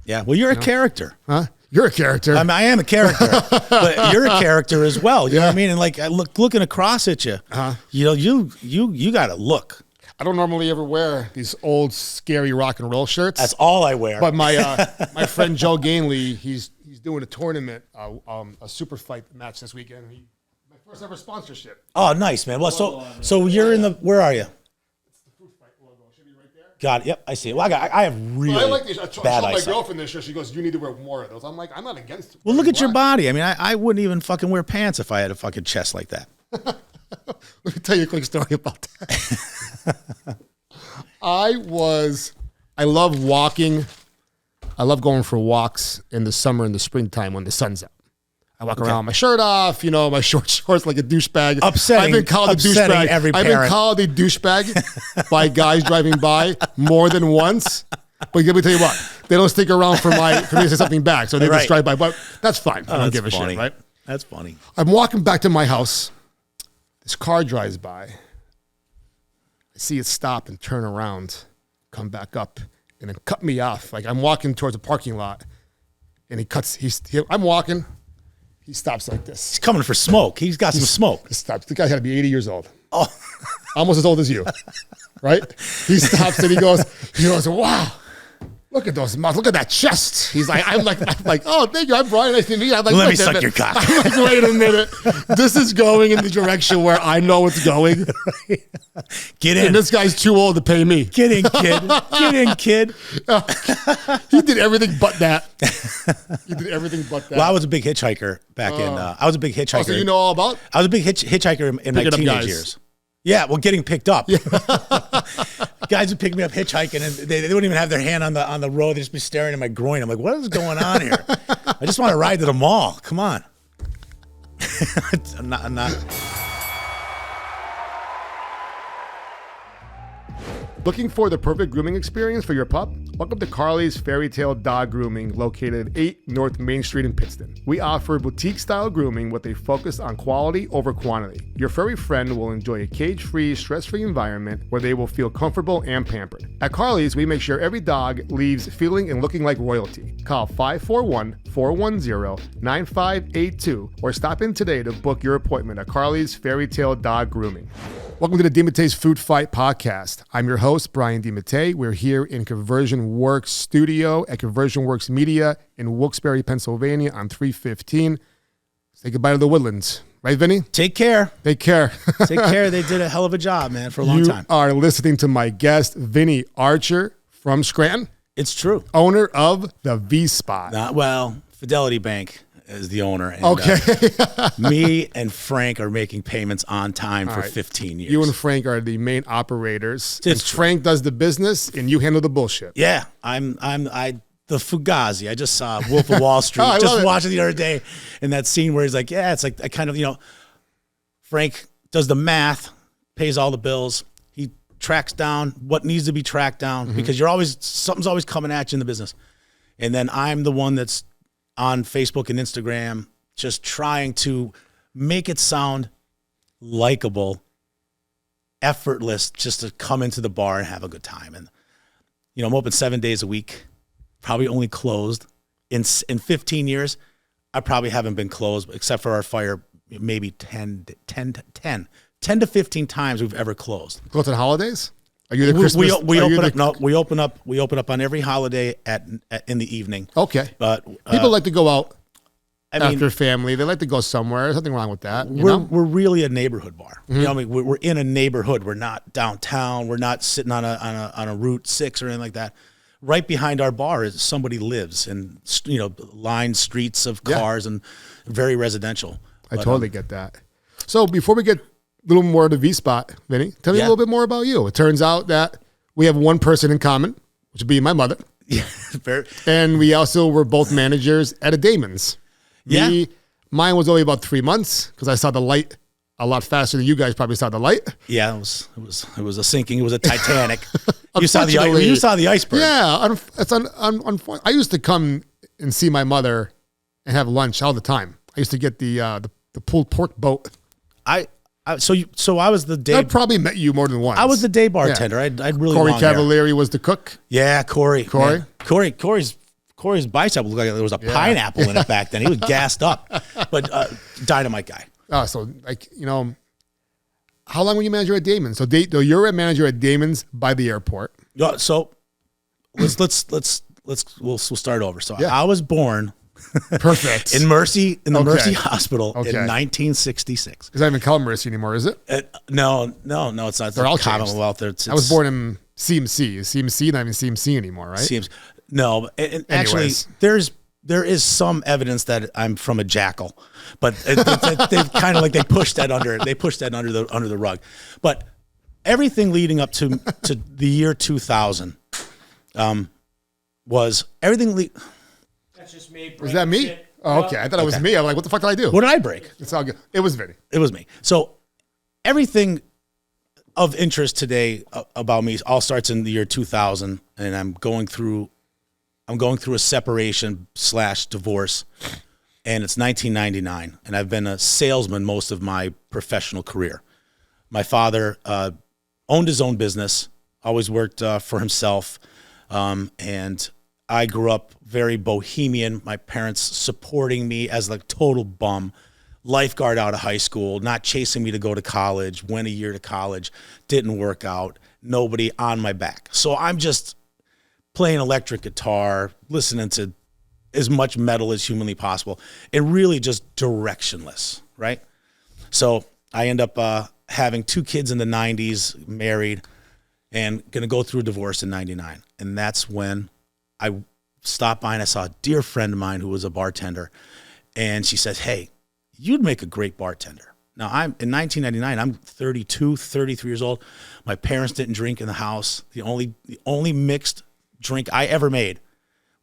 Yeah. Well, you're a character. Huh? You're a character. I am a character, but you're a character as well. You know what I mean? And like, I looking across at you, you know, you got to look. I don't normally ever wear these old, scary rock and roll shirts. That's all I wear. But my friend Joe Gainley, he's doing a tournament, a super fight match this weekend. My first ever sponsorship. Oh, nice, man. Well, so you're in the. Where are you? It's the fruit fight logo. Should be right there. Got it. Yep, I see it. Well, I have really I like these. I told bad my eyesight. girlfriend this shirt. She goes, "You need to wear more of those." I'm like, I'm not against it. Well, look at your body. I mean, I wouldn't even fucking wear pants if I had a fucking chest like that. Let me tell you a quick story about that. I love walking. I love going for walks in the summer and the springtime when the sun's out. I walk around with my shirt off, you know, my short shorts like a douchebag. Upsetting. I've been called a douchebag. Every I've parent. been called a douchebag by guys driving by more than once. But let me tell you what, they don't stick around for me to say something back, so they just drive by. But that's fine. I don't give a shit, right? That's funny. I'm walking back to my house. This car drives by. I see it stop and turn around, come back up, and then cut me off. Like I'm walking towards a parking lot, and I'm walking. He stops like this. He's coming for smoke. He's got some smoke. He stops. The guy's got to be 80 years old. Oh, almost as old as you, right? He stops and he goes, wow. Look at those muscles. Look at that chest. He's like, I'm like, oh, thank you. I'm Brian. Nice to meet you. I'm like, let me suck your cock. I'm like, wait a minute. This is going in the direction where I know it's going. Get in. And this guy's too old to pay me. Get in, kid. Get in, kid. He did everything but that. He did everything but that. Well, I was a big hitchhiker back in. I was a big hitchhiker. Oh, so you know all about? I was a big hitchhiker in my teenage years. Yeah, well, getting picked up. Yeah. Guys would pick me up hitchhiking, and they wouldn't even have their hand on the road. They'd just be staring at my groin. I'm like, what is going on here? I just want to ride to the mall. Come on. I'm not. Looking for the perfect grooming experience for your pup? Welcome to Carly's Fairy Tale Dog Grooming, located at 8 North Main Street in Pittston. We offer boutique-style grooming with a focus on quality over quantity. Your furry friend will enjoy a cage-free, stress-free environment where they will feel comfortable and pampered. At Carly's, we make sure every dog leaves feeling and looking like royalty. Call 541-410-9582 or stop in today to book your appointment at Carly's Fairy Tale Dog Grooming. Welcome to the DiMattia's Food Fight Podcast. I'm your host, Brian DiMattia. We're here in Conversion Works Studio at Conversion Works Media in Wilkes-Barre, Pennsylvania on 315. Say goodbye to the Woodlands. Right, Vinny? Take care. Take care. Take care. They did a hell of a job, man, for a long time. You are listening to my guest, Vinnie Archer from Scranton. It's true. Owner of the V-Spot. Well, Fidelity Bank is the owner. And, okay. Me and Frank are making payments on time for 15 years. You and Frank are the main operators. Frank does the business and you handle the bullshit. Yeah. I'm the Fugazi. I just saw Wolf of Wall Street. Just watching the other day in that scene where he's like, yeah, it's like I kind of, Frank does the math, pays all the bills. He tracks down what needs to be tracked down because something's always coming at you in the business. And then I'm the one that's on Facebook and Instagram, just trying to make it sound likable, effortless, just to come into the bar and have a good time. And, I'm open 7 days a week, probably only closed. In 15 years, I probably haven't been closed, except for our fire, maybe 10 to 15 times we've ever closed. Close on holidays? Are you the Christmas? We open up on every holiday in the evening. Okay. But people like to go out after family. They like to go somewhere. There's nothing wrong with that. We're really a neighborhood bar. We're in a neighborhood. We're not downtown. We're not sitting on a Route 6 or anything like that. Right behind our bar is somebody lives, and lined streets of cars and very residential. I totally get that. So before we get a little more of the V-Spot, Vinny, tell me a little bit more about you. It turns out that we have one person in common, which would be my mother. Yeah. And we also were both managers at a Damon's. Mine was only about 3 months because I saw the light a lot faster than you guys probably saw the light. Yeah, it was a sinking. It was a Titanic. You saw the iceberg. Yeah, I used to come and see my and have lunch all the time. I used to get the pulled pork boat. So I was the day. I probably met you more than once. I was the day bartender. Yeah. I'd really Corey Cavalieri was the cook. Yeah, Corey. Yeah. Corey's Corey's bicep looked like there was a pineapple in it back then. He was gassed up, but dynamite guy. Oh, so like, how long were you manager at Damon's? So you're a manager at Damon's by the airport. Yeah. So we'll start over. So I was born perfect in Mercy, in the Mercy Hospital in 1966. Is that even called Mercy anymore, is it? No, it's not. They're all Commonwealth. I was born in CMC. Is CMC not even CMC anymore, right? CMC. No, and actually, there is some evidence that I'm from a jackal, but they've kind of like they pushed that under the rug. But everything leading up to the year 2000 was everything. That's just me. Was that me? Shit. Oh, okay. I thought it was me. I'm like, what the fuck did I do? What did I break? It's all good. It was Vinny. It was me. So everything of interest today about me all starts in the year 2000, and I'm going through a separation / divorce, and it's 1999, and I've been a salesman most of my professional career. My father owned his own business, always worked for himself, and I grew up very bohemian. My parents supporting me as a total bum, lifeguard out of high school, not chasing me to go to college, went a year to college, didn't work out, nobody on my back. So I'm just playing electric guitar, listening to as much metal as humanly possible, and really just directionless, right? So I end up having 2 kids in the 90s, married, and going to go through a divorce in 99. And that's when I stopped by and I saw a dear friend of mine who was a bartender, and she said, hey, you'd make a great bartender. Now, I'm in 1999, I'm 32, 33 years old. My parents didn't drink in the house. The only mixed drink I ever made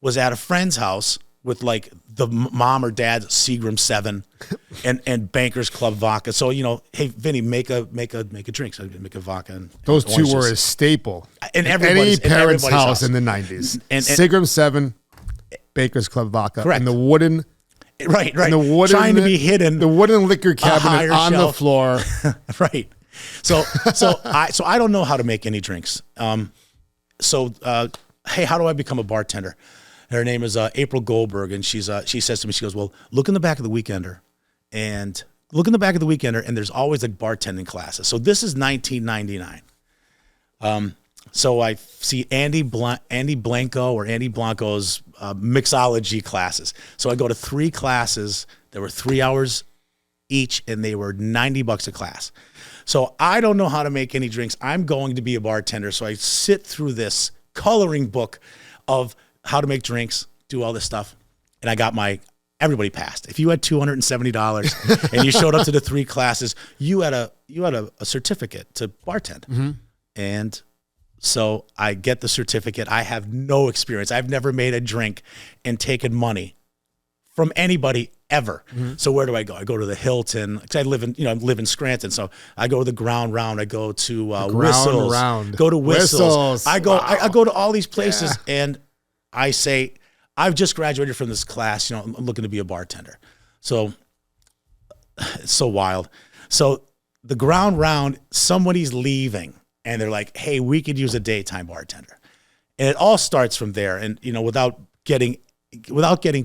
was at a friend's house with like the mom or dad's Seagram 7 and Bankers Club vodka. So, hey, Vinny, make a drink. So I make a vodka. And those two were a staple in any parent's house in the 90s. And Seagram 7, Bankers Club vodka. Correct. And the wooden... Right. And the wooden, trying to be hidden. The wooden liquor cabinet on the floor. Right. So I don't know how to make any drinks. Hey, how do I become a bartender? Her name is April Goldberg, and she says to me, she goes, well, look in the back of the Weekender, and there's always like bartending classes. So this is 1999. So I see Andy Blanco's mixology classes. So I go to 3 classes. There were 3 hours each, and they were $90 a class. So I don't know how to make any drinks. I'm going to be a bartender. So I sit through this coloring book of how to make drinks, do all this stuff. And I got everybody passed. If you had $270 and you showed up to the 3 classes, you had a certificate to bartend. Mm-hmm. And so I get the certificate. I have no experience. I've never made a drink and taken money from anybody ever. Mm-hmm. So where do I go? I go to the Hilton, because I live in Scranton. So I go to the Ground Round. I go to Whistles. Go to Whistles. I go to all these places, and I say, I've just graduated from this class. I'm looking to be a bartender. So it's so wild. So the Ground Round, somebody's leaving, and they're like, hey, we could use a daytime bartender. And it all starts from there. And, without getting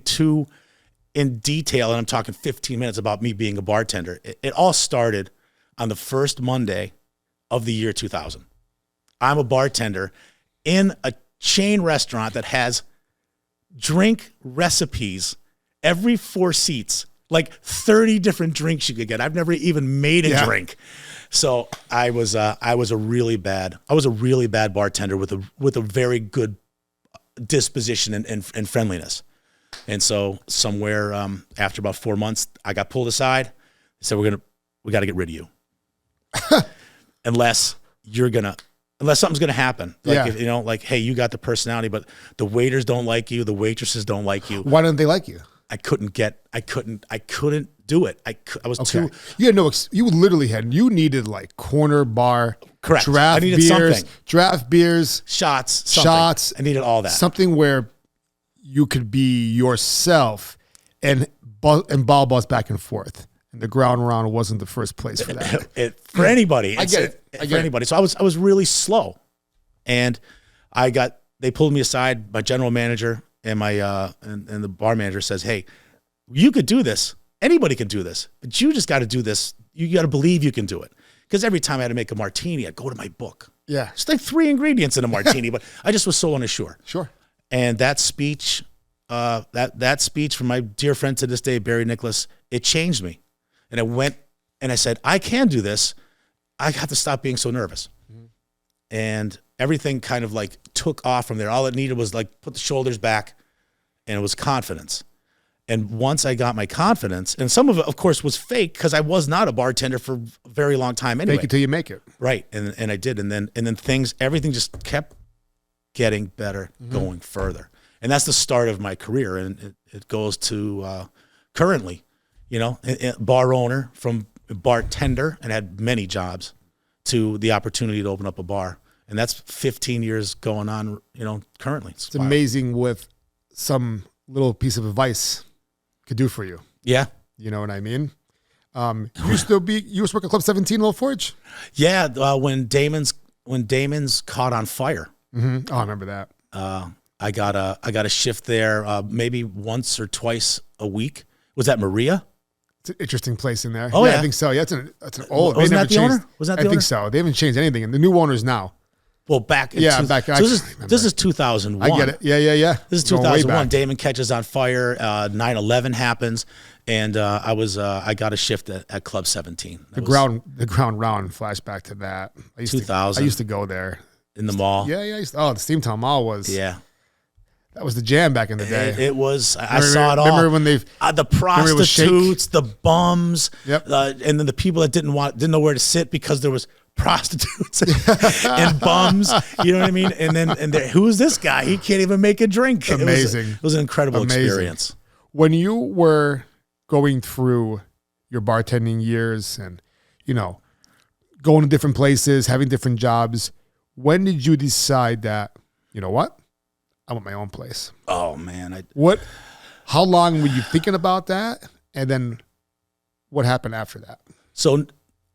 too in detail, and I'm talking 15 minutes about me being a bartender, it all started on the first Monday of the year 2000. I'm a bartender in a chain restaurant that has drink recipes every 4 seats, like 30 different drinks you could get. I've never even made a drink. So I was a really bad bartender with a very good disposition and friendliness. And so somewhere after about 4 months, I got pulled aside. They said, we got to get rid of you. Unless something's going to happen. Like, hey, you got the personality, but the waiters don't like you. The waitresses don't like you. Why don't they like you? I couldn't do it. I was too. You had you needed like corner bar, correct. Draft beers, shots. I needed all that. Something where you could be yourself and ball buzz back and forth. And the Ground Round wasn't the first place for that. For anybody. I get it. For anybody. So I was really slow. And they pulled me aside, my general manager, and my and the bar manager says, "Hey, you could do this. Anybody can do this, but you just got to do this. You got to believe you can do it." Because every time I had to make a martini, I'd go to my book. Yeah. It's like 3 ingredients in a martini, but I just was so unsure. Sure. And that speech, that speech from my dear friend to this day, Barry Nicholas, it changed me. And I went and I said, I can do this. I have to stop being so nervous. Mm-hmm. And everything kind of like took off from there. All it needed was like put the shoulders back, and it was confidence. And once I got my confidence, and some of it, of course, was fake because I was not a bartender for a very long time anyway. Fake it till you make it. Right. And I did. And then everything just kept getting better, going further. And that's the start of my career. And it goes to currently, bar owner, from bartender, and had many jobs, to the opportunity to open up a bar. And that's 15 years going on, currently. It's amazing what some little piece of advice could do for you. Yeah. You know what I mean? You used to work at Club 17 Old Forge? Yeah. When Damon's caught on fire. Mm-hmm. Oh, I remember that. I got a shift there maybe once or twice a week. Was that Maria? It's an interesting place in there. Oh yeah, I think so. Yeah, it's an old. Wasn't that the owner? Was that the owner? I think so. They haven't changed anything, and the new owners now. Well, back in back. So this is 2001. I get it. Yeah. This is 2001. Damon catches on fire. 9/11 happens, and I got a shift at Club 17. The ground round flashback to that. 2000. I used to go there in the mall. Yeah. The Steamtown Mall was. Yeah. That was the jam back in the day. It was. I saw it all. Remember when the prostitutes, the bums, yep. And then the people that didn't know where to sit because there was prostitutes and bums. You know what I mean? And who's this guy? He can't even make a drink. Amazing. It was an incredible experience. When you were going through your bartending years and going to different places, having different jobs, when did you decide that, you know what? I want my own place. Oh man. How long were you thinking about that? And then what happened after that? So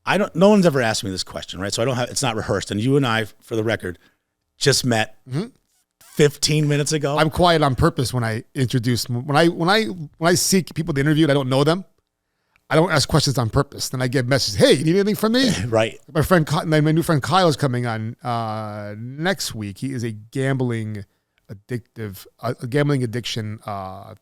no one's ever asked me this question, right? So it's not rehearsed. And you and I, for the record, just met 15 minutes ago. I'm quiet on purpose when I introduce, when I seek people to interview and I don't know them, I don't ask questions on purpose. Then I get messages, hey, you need anything from me? Right. My new friend Kyle is coming on next week. He is a gambling addiction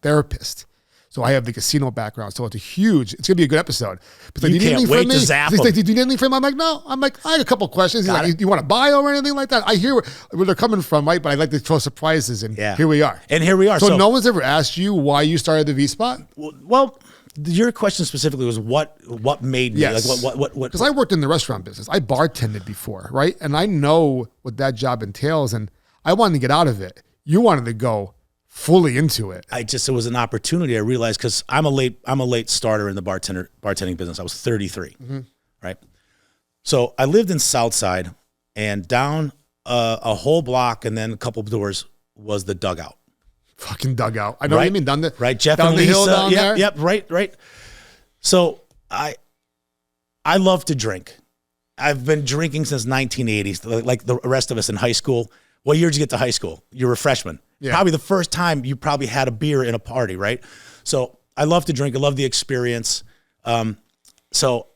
therapist. So I have the casino background. So it's going to be a good episode. But you can't wait to zap him. He's like, do you need anything from him? I'm like, no. I'm like, I have a couple questions. He's like, you want a bio or anything like that? I hear where they're coming from, right? But I like to throw surprises, and here we are. And here we are. So no one's ever asked you why you started the V-Spot? Well, your question specifically was what made me, yes. like what? Because I worked in the restaurant business. I bartended before, right? And I know what that job entails, and I wanted to get out of it. You wanted to go fully into it. It was an opportunity. I realized because I'm a late starter in the bartending business. I was 33, right? So I lived in Southside, and down a whole block and then a couple of doors was the Dugout. Fucking Dugout. I know what you mean. Right, Jeff down and the Lisa. hill down there. Yep, right. So I love to drink. I've been drinking since 1980s, like the rest of us in high school. What year did you get to high school? You were a freshman. Yeah. Probably the first time you probably had a beer in a party, right? So I love to drink. I love the experience. So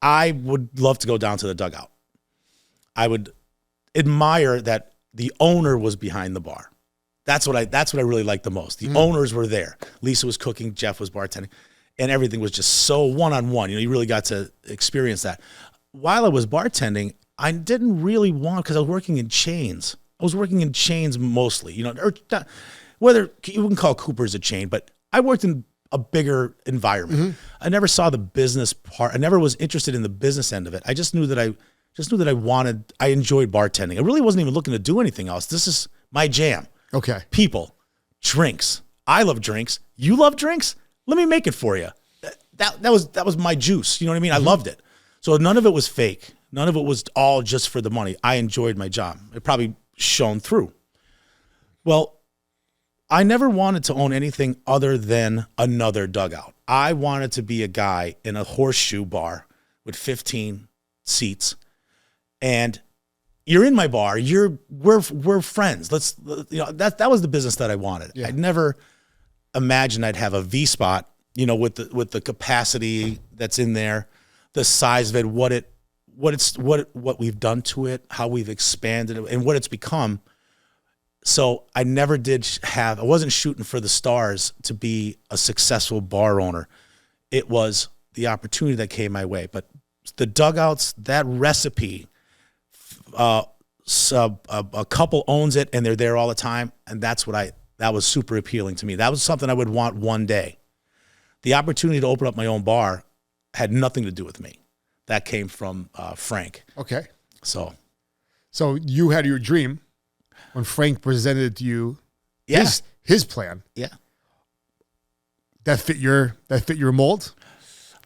I would love to go down to the Dugout. I would admire that the owner was behind the bar. That's what I really liked the most. The owners were there. Lisa was cooking, Jeff was bartending, and everything was just so one-on-one. You really got to experience that. While I was bartending, I didn't really want, because I was working in chains. I was working in chains mostly, or not, whether you can call Cooper's a chain, but I worked in a bigger environment. I never saw the business part. I never was interested in the business end of it. I just knew that I enjoyed bartending. I really wasn't even looking to do anything else. This is my jam. Okay. People, drinks. I love drinks. You love drinks? Let me make it for you. That was my juice. You know what I mean? I loved it. So none of it was fake. None of it was all just for the money. I enjoyed my job. It probably shone through. Well, I never wanted to own anything other than another Dugout. I wanted to be a guy in a horseshoe bar with 15 seats, and you're in my bar. We're friends. That was the business that I wanted. Yeah. I'd never imagined I'd have a V spot, with the capacity that's in there, the size of it, what we've done to it, how we've expanded it, and what it's become. So I never I wasn't shooting for the stars to be a successful bar owner. It was the opportunity that came my way. But the dugouts, that recipe, a couple owns it and they're there all the time. And that was super appealing to me. That was something I would want one day. The opportunity to open up my own bar had nothing to do with me. That came from Frank. Okay. So you had your dream when Frank presented to you his plan. Yeah. That fit your mold?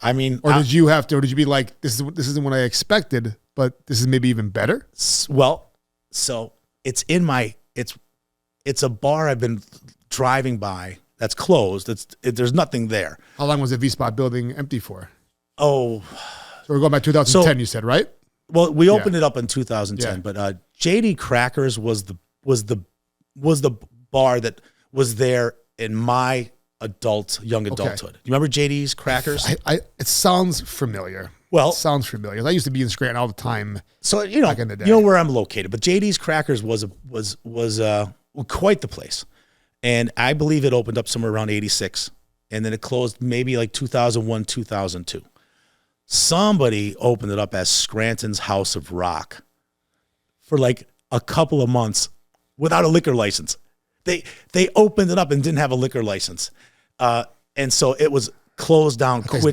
I mean, or did you be like, this isn't what I expected, but this is maybe even better? Well, so it's a bar I've been driving by that's closed. There's nothing there. How long was the V-Spot building empty for? Oh, so we're going by 2010, you said, right? Well, we opened it up in 2010, but JD Crackers was the bar that was there in my young adulthood. You remember JD's Crackers? It sounds familiar. Well, it sounds familiar. I used to be in Scranton all the time. So back in the day. You know where I'm located, but JD's Crackers was quite the place, and I believe it opened up somewhere around '86, and then it closed maybe like 2001, 2002. Somebody opened it up as Scranton's House of Rock for like a couple of months without a liquor license. They opened it up and didn't have a liquor license. And so it was closed down quickly.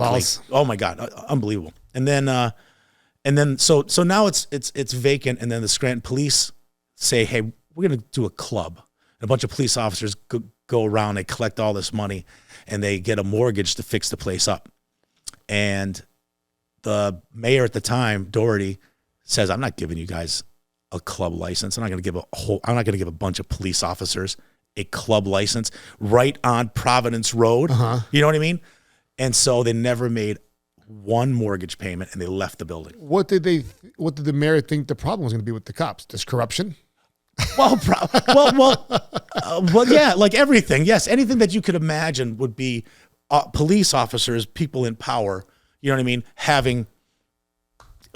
Oh my God. Unbelievable. And then so now it's vacant. And then the Scranton police say, hey, we're going to do a club. And a bunch of police officers go around, they collect all this money and they get a mortgage to fix the place up. And the mayor at the time, Doherty, says, I'm not giving you guys a club license. I'm not going to give a bunch of police officers a club license right on Providence Road. You know what I mean? And so they never made one mortgage payment and they left the building. What did the mayor think the problem was going to be with the cops? Just corruption? Well, yeah, like everything. Yes, anything that you could imagine would be police officers, people in power. You know what I mean? Having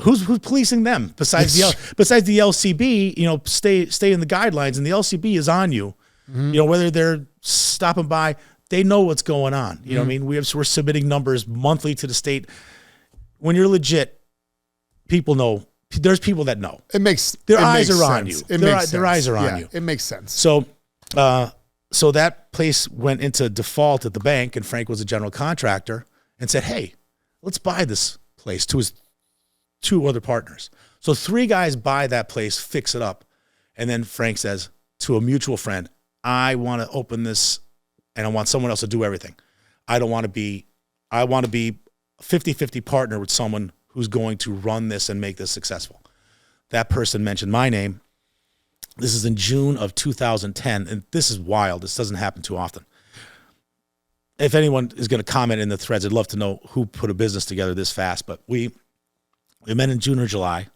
who's policing them besides the LCB? Stay in the guidelines, and the LCB is on you. Mm-hmm. Whether they're stopping by, they know what's going on. You know what I mean? We're submitting numbers monthly to the state. When you're legit, people know. There's people that know. Their eyes are on you. Their eyes are on you. It makes sense. So that place went into default at the bank, and Frank was a general contractor and said, hey, let's buy this place, to his two other partners. So 3 guys buy that place, fix it up. And then Frank says to a mutual friend, I want to open this and I want someone else to do everything. I want to be 50-50 partner with someone who's going to run this and make this successful. That person mentioned my name. This is in June of 2010. And this is wild. This doesn't happen too often. If anyone is going to comment in the threads, I'd love to know who put a business together this fast. But we met in June or July,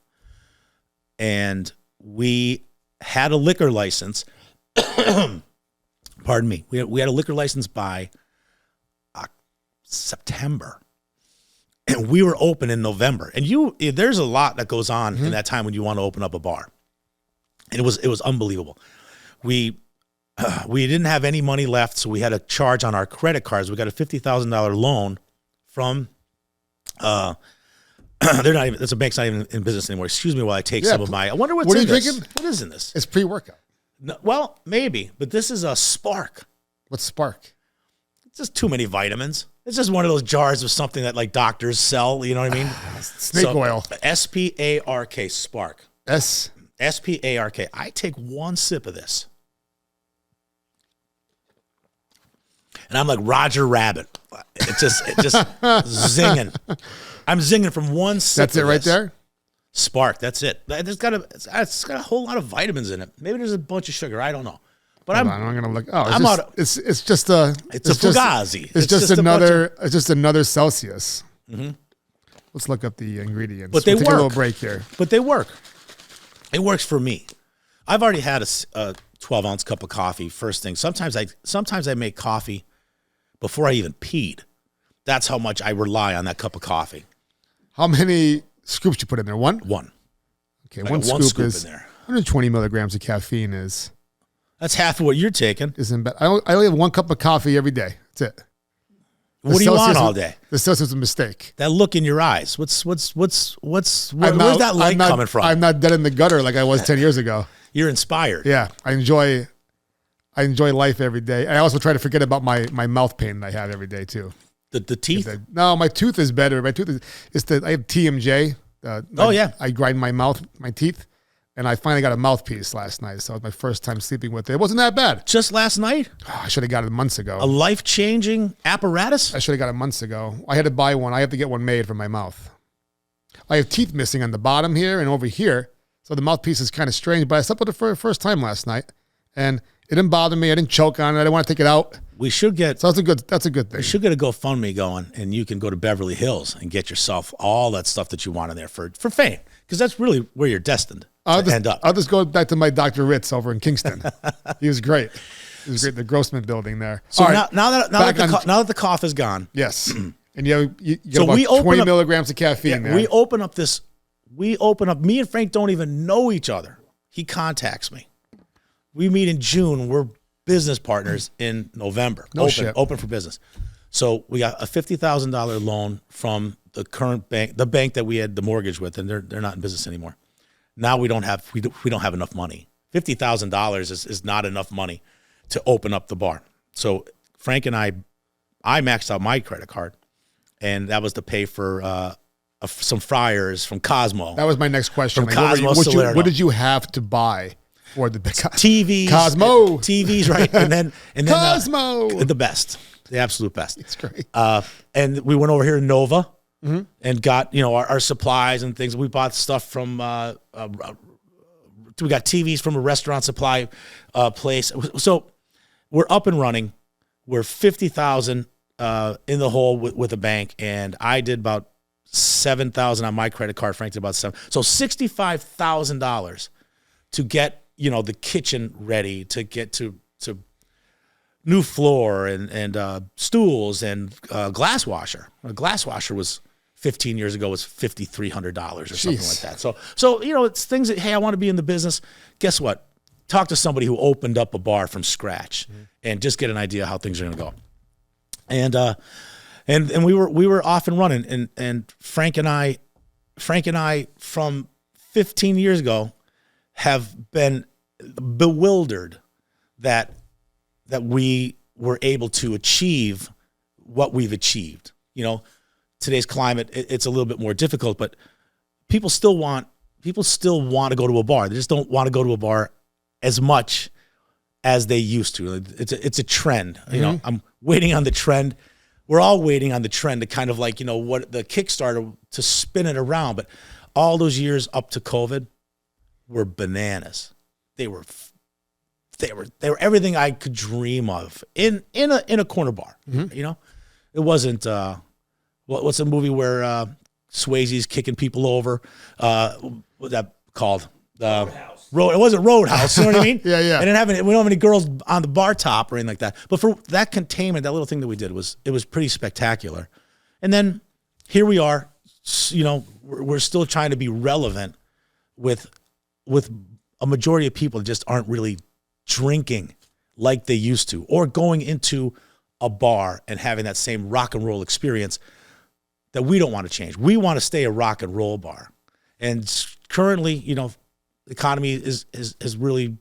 and we had a liquor license. Pardon me. We had a liquor license by September, and we were open in November. And there's a lot that goes on in that time when you want to open up a bar, and it was unbelievable. We didn't have any money left, so we had a charge on our credit cards. We got a $50,000 loan from the bank's not even in business anymore. Excuse me while I take some of my. I wonder what are you drinking? What is in this? It's pre-workout. No, well, maybe, but this is a Spark. What's Spark? It's just too many vitamins. It's just one of those jars of something that like doctors sell. You know what I mean? Snake oil. SPARK, Spark. SPARK. I take one sip of this, and I'm like Roger Rabbit. It just zinging. I'm zinging from one sip. That's it right there? Spark, that's it. It's got a whole lot of vitamins in it. Maybe there's a bunch of sugar. I don't know. But I'm going to look. Oh, it's just a Fugazi. It's just another Celsius. Mm-hmm. Let's look up the ingredients. But they take work. A little break here. But they work. It works for me. I've already had a 12-ounce cup of coffee first thing. Sometimes I make coffee before I even peed. That's how much I rely on that cup of coffee. How many scoops you put in there? One? One. Okay, I one got scoop is in there. 120 milligrams of caffeine is. That's half of what you're taking. Isn't bad. I only have one cup of coffee every day. That's it. What do you want all day? The Celsius was a mistake. That look in your eyes. Where's that light coming from? I'm not dead in the gutter like I was 10 years ago. You're inspired. Yeah, I enjoy life every day. I also try to forget about my mouth pain that I have every day too. The teeth? No, my tooth is better. My tooth is I have TMJ. I grind my teeth, and I finally got a mouthpiece last night. So it was my first time sleeping with it. It wasn't that bad. Just last night? Oh, I should have got it months ago. A life-changing apparatus? I should have got it months ago. I had to buy one. I have to get one made for my mouth. I have teeth missing on the bottom here and over here. So the mouthpiece is kind of strange, but I slept with it for the first time last night, and it didn't bother me. I didn't choke on it. I didn't want to take it out. We should get. So that's a good thing. We should get a GoFundMe going, and you can go to Beverly Hills and get yourself all that stuff that you want in there for fame, because that's really where you're destined to end up. I'll just go back to my Dr. Ritz over in Kingston. He was great. He was great. The Grossman building there. So now that the cough is gone. Yes. And you get about 20 milligrams of caffeine there. We open up. Me and Frank don't even know each other. He contacts me. We meet in June. We're business partners in November. Open for business. So we got a $50,000 loan from the current bank, the bank that we had the mortgage with, and they're not in business anymore. Now we don't have enough money. $50,000 is not enough money to open up the bar. So Frank and I maxed out my credit card, and that was to pay for some fryers from Cosmo. That was my next question. From Cosmo Salerno. What did you have to buy for the TVs? Cosmo TVs, right? And then Cosmo, the best, the absolute best. It's great. And we went over here to Nova and got our supplies and things. We bought stuff from. We got TVs from a restaurant supply place. So we're up and running. We're $50,000 in the hole with a bank, and I did about $7,000 on my credit card. Frank did about $7,000. So $65,000 to get the kitchen ready, to get to new floor and stools and glass washer. A glass washer was 15 years ago was $5,300 or something like that. So it's things that, hey, I want to be in the business. Guess what? Talk to somebody who opened up a bar from scratch and just get an idea how things are going to go. And we were off and running, and Frank and I from 15 years ago have been bewildered that we were able to achieve what we've achieved. Today's climate, it's a little bit more difficult, but people still want to go to a bar. They just don't want to go to a bar as much as they used to. It's a trend. I'm waiting on the trend. We're all waiting on the trend to kind of what the Kickstarter to spin it around. But all those years up to COVID were bananas. They were everything I could dream of in a corner bar. It wasn't. What's a movie where Swayze's kicking people over? What's that called? Roadhouse. It wasn't Roadhouse. You know what I mean? Yeah. And we don't have any girls on the bar top or anything like that. But for that containment, that little thing that we did it was pretty spectacular. And then here we are. We're still trying to be relevant with a majority of people that just aren't really drinking like they used to, or going into a bar and having that same rock and roll experience that we don't want to change. We want to stay a rock and roll bar. And currently, the economy has really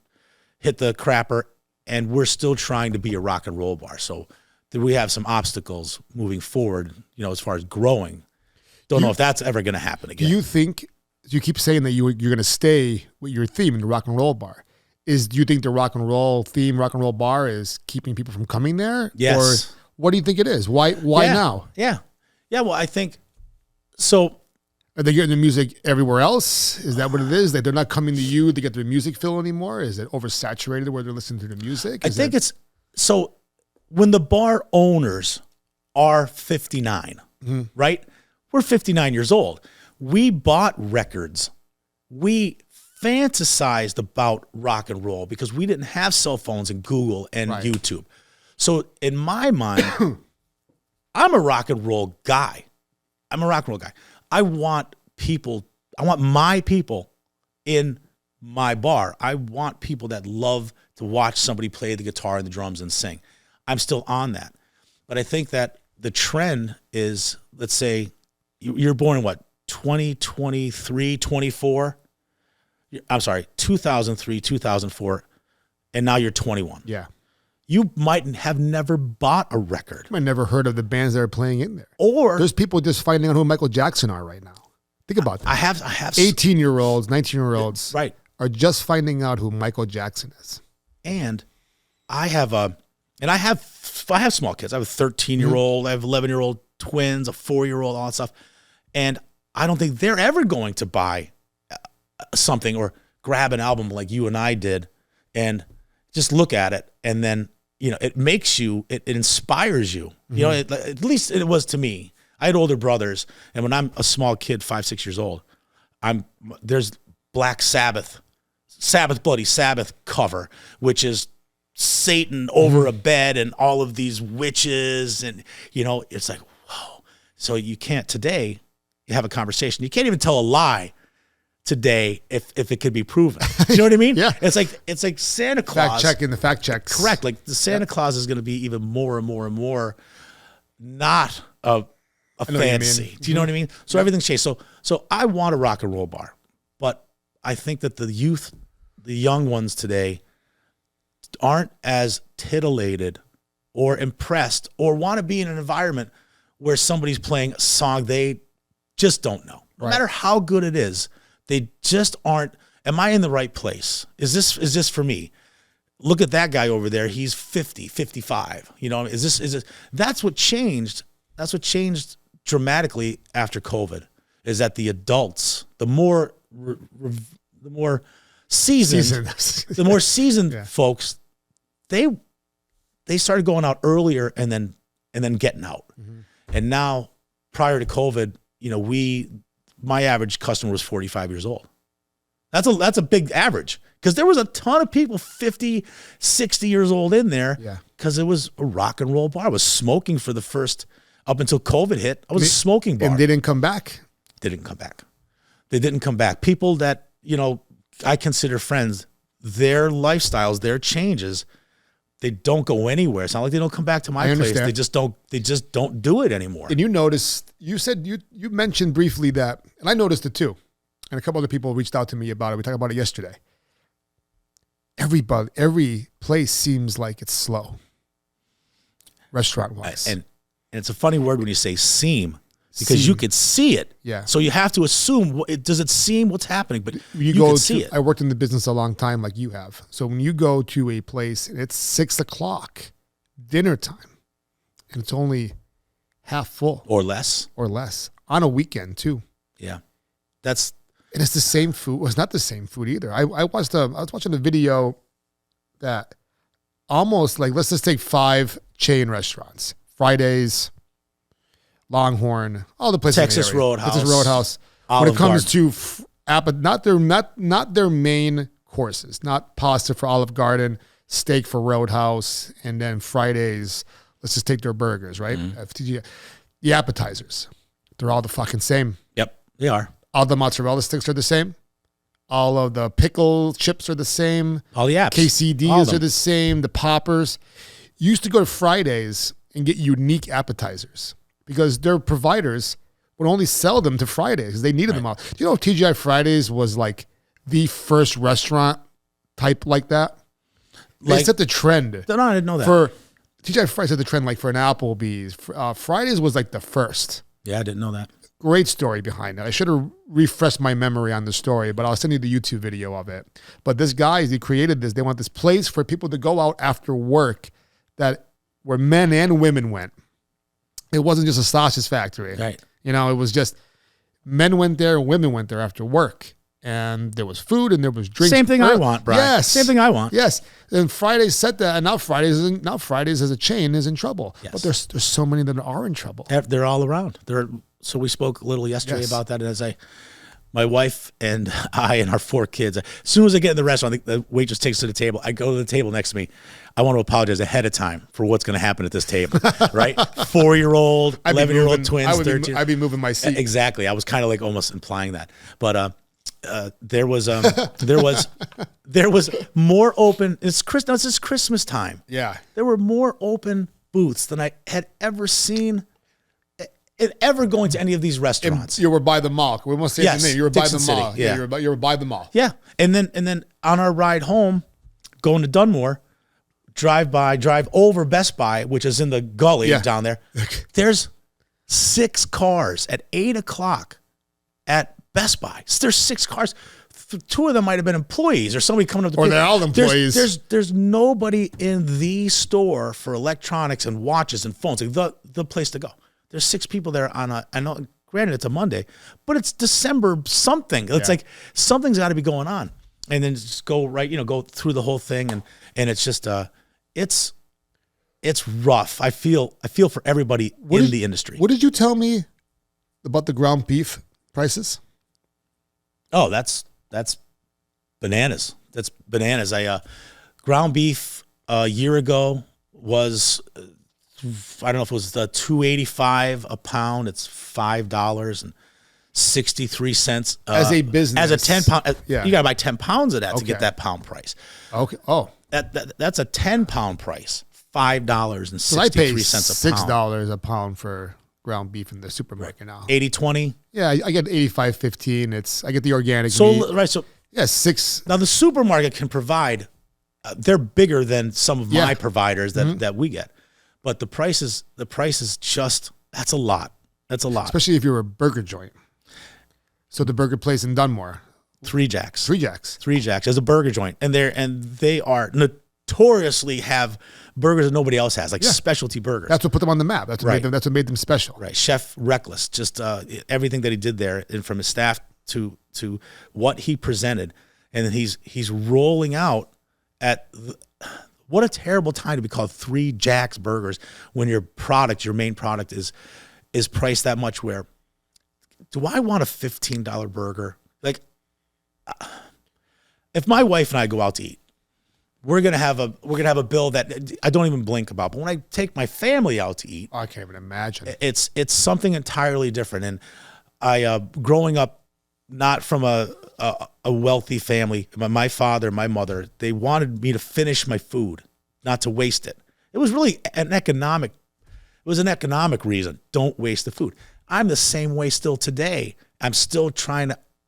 hit the crapper, and we're still trying to be a rock and roll bar. So we have some obstacles moving forward, as far as growing. Don't know if that's ever going to happen again. Do you think, you keep saying that you're going to stay with your theme in the rock and roll bar. Do you think the rock and roll theme, rock and roll bar is keeping people from coming there? Yes. Or what do you think it is? Why now? Yeah. Well, I think so. Are they getting the music everywhere else? Is that what it is? That they're not coming to you to get their music fill anymore? Is it oversaturated where they're listening to the music? I think it's so when the bar owners are 59, right? We're 59 years old. We bought records. We fantasized about rock and roll because we didn't have cell phones and Google and YouTube. So in my mind, I'm a rock and roll guy. I want my people in my bar. I want people that love to watch somebody play the guitar and the drums and sing. I'm still on that. But I think that the trend is, let's say, you're born in what, 2023, 24? I'm sorry, 2003, 2004, and now you're 21. Yeah. You might have never bought a record. I might never heard of the bands that are playing in there. Or there's people just finding out who Michael Jackson are right now. Think about that. I have 18-year-olds, 19-year-olds right. are just finding out who Michael Jackson is. And I have small kids. I have a 13-year-old, I have 11-year-old twins, a 4-year-old, all that stuff. And I don't think they're ever going to buy something or grab an album like you and I did and just look at it. And then, it makes you, it inspires you. At least it was to me. I had older brothers. And when I'm a small kid, 5, 6 years old, there's Black Sabbath, Bloody Sabbath cover, which is Satan over a bed and all of these witches. And, it's like, whoa. So you can't today, you have a conversation. You can't even tell a lie today if it could be proven. You know what I mean? Yeah. It's like Santa Claus. Fact-checking the fact checks. Correct. Like the Santa Claus is going to be even more and more and more not a fantasy. Do you know what I mean? So everything's changed. So I want a rock and roll bar, but I think that the youth, the young ones today aren't as titillated or impressed or want to be in an environment where somebody's playing a song they just don't know. No matter how good it is, they just aren't. Am I in the right place? Is this for me? Look at that guy over there. He's 50, 55. Is this? That's what changed. That's what changed dramatically after COVID. Is that the adults, the more seasoned folks, they started going out earlier and then getting out. And now, prior to COVID, my average customer was 45 years old. That's a big average because there was a ton of people 50, 60 years old in there because it was a rock and roll bar. I was smoking for the first, up until COVID hit, I was a smoking bar. And they didn't come back? They didn't come back. People that, I consider friends, their lifestyles, their changes, they don't go anywhere. It's not like they don't come back to my place. They just don't do it anymore. And you noticed, you said, you mentioned briefly that, and I noticed it too. And a couple other people reached out to me about it. We talked about it yesterday. Every place seems like it's slow. Restaurant-wise. And it's a funny word when you say seem. Because you could see it. Yeah. So you have to assume, does it seem what's happening? But you can see it. I worked in the business a long time like you have. So when you go to a place and it's 6 o'clock, dinner time, and it's only half full. Or less. On a weekend too. Yeah. And it's the same food. Well, it's not the same food either. I was watching a video that almost like, let's just take 5 chain restaurants. Fridays, Longhorn, all the places. Texas Roadhouse. When it comes to not their main courses, not pasta for Olive Garden, steak for Roadhouse, and then Fridays, let's just take their burgers, right? FTG. The appetizers, they're all the fucking same. Yep, they are. All the mozzarella sticks are the same. All of the pickle chips are the same. All the apps. KCDs are the same. The poppers. You used to go to Fridays and get unique appetizers because their providers would only sell them to Fridays because they needed them all. Do you know if TGI Fridays was like the first restaurant type like that? They set the trend. No, I didn't know that. For TGI Fridays set the trend like for an Applebee's. Fridays was like the first. Yeah, I didn't know that. Great story behind it. I should have refreshed my memory on the story, but I'll send you the YouTube video of it. But this guy, he created this. They want this place for people to go out after work where men and women went. It wasn't just a sausage factory. Right. It was just men went there and women went there after work. And there was food and there was drinks. Same thing I want, Brian. Yes. Same thing I want. Yes. And Fridays set that, and now Fridays as a chain is in trouble. Yes. But there's so many that are in trouble. They're all around. So we spoke a little yesterday about that. And as my wife and I and our 4 kids, as soon as I get in the restaurant, the waitress takes us to the table. I go to the table next to me. I want to apologize ahead of time for what's going to happen at this table, right? 4-year-old, 11-year-old twins, 13. I'd be moving my seat. Exactly. I was kind of like almost implying that. But there was more open. It's Christmas time. Yeah. There were more open booths than I had ever seen. Ever going to any of these restaurants. And you were by the mall. We won't say the name. You were by the mall. Yeah, you were by the mall. Yeah. And then on our ride home, going to Dunmore, drive over Best Buy, which is in the gully down there. There's 6 cars at 8 o'clock at Best Buy. There's 6 cars. 2 of them might have been employees or somebody coming up to or they're all employees. There's nobody in the store for electronics and watches and phones. Like the place to go. There's 6 people there I know, granted it's a Monday, but it's December something. It's like something's got to be going on. And then just go go through the whole thing. And it's just, it's rough. I feel for everybody in the industry. What did you tell me about the ground beef prices? Oh, that's bananas. That's bananas. Ground beef a year ago was, I don't know if it was the $2.85 a pound. It's $5.63 as a business. As a 10 pound. You got to buy 10 pounds of that to get that pound price. Okay. Oh, that's a 10 pound price. $5.63 so I pay a pound. $6 a pound for ground beef in the supermarket now. 80-20. Yeah, I get 85-15. I get the organic meat. So yeah, 6. Now the supermarket can provide. They're bigger than some of my providers that we get. But the price is just, that's a lot. That's a lot. Especially if you're a burger joint. So the burger place in Dunmore. 3 Jacks. 3 Jacks. 3 Jacks as a burger joint. And they are notoriously have burgers that nobody else has, like specialty burgers. That's what put them on the map. That's what made them special. Right. Chef Reckless, just everything that he did there, and from his staff to what he presented. And then he's rolling out at what a terrible time to be called 3 Jacks Burgers when your main product is priced that much. Where do I want a $15 burger? Like, if my wife and I go out to eat, we're gonna have a bill that I don't even blink about. But when I take my family out to eat, I can't even imagine. It's something entirely different. And I growing up not from a wealthy family. My father, my mother, they wanted me to finish my food, not to waste it. It was really an economic reason. Don't waste the food. I'm the same way still today. I'm still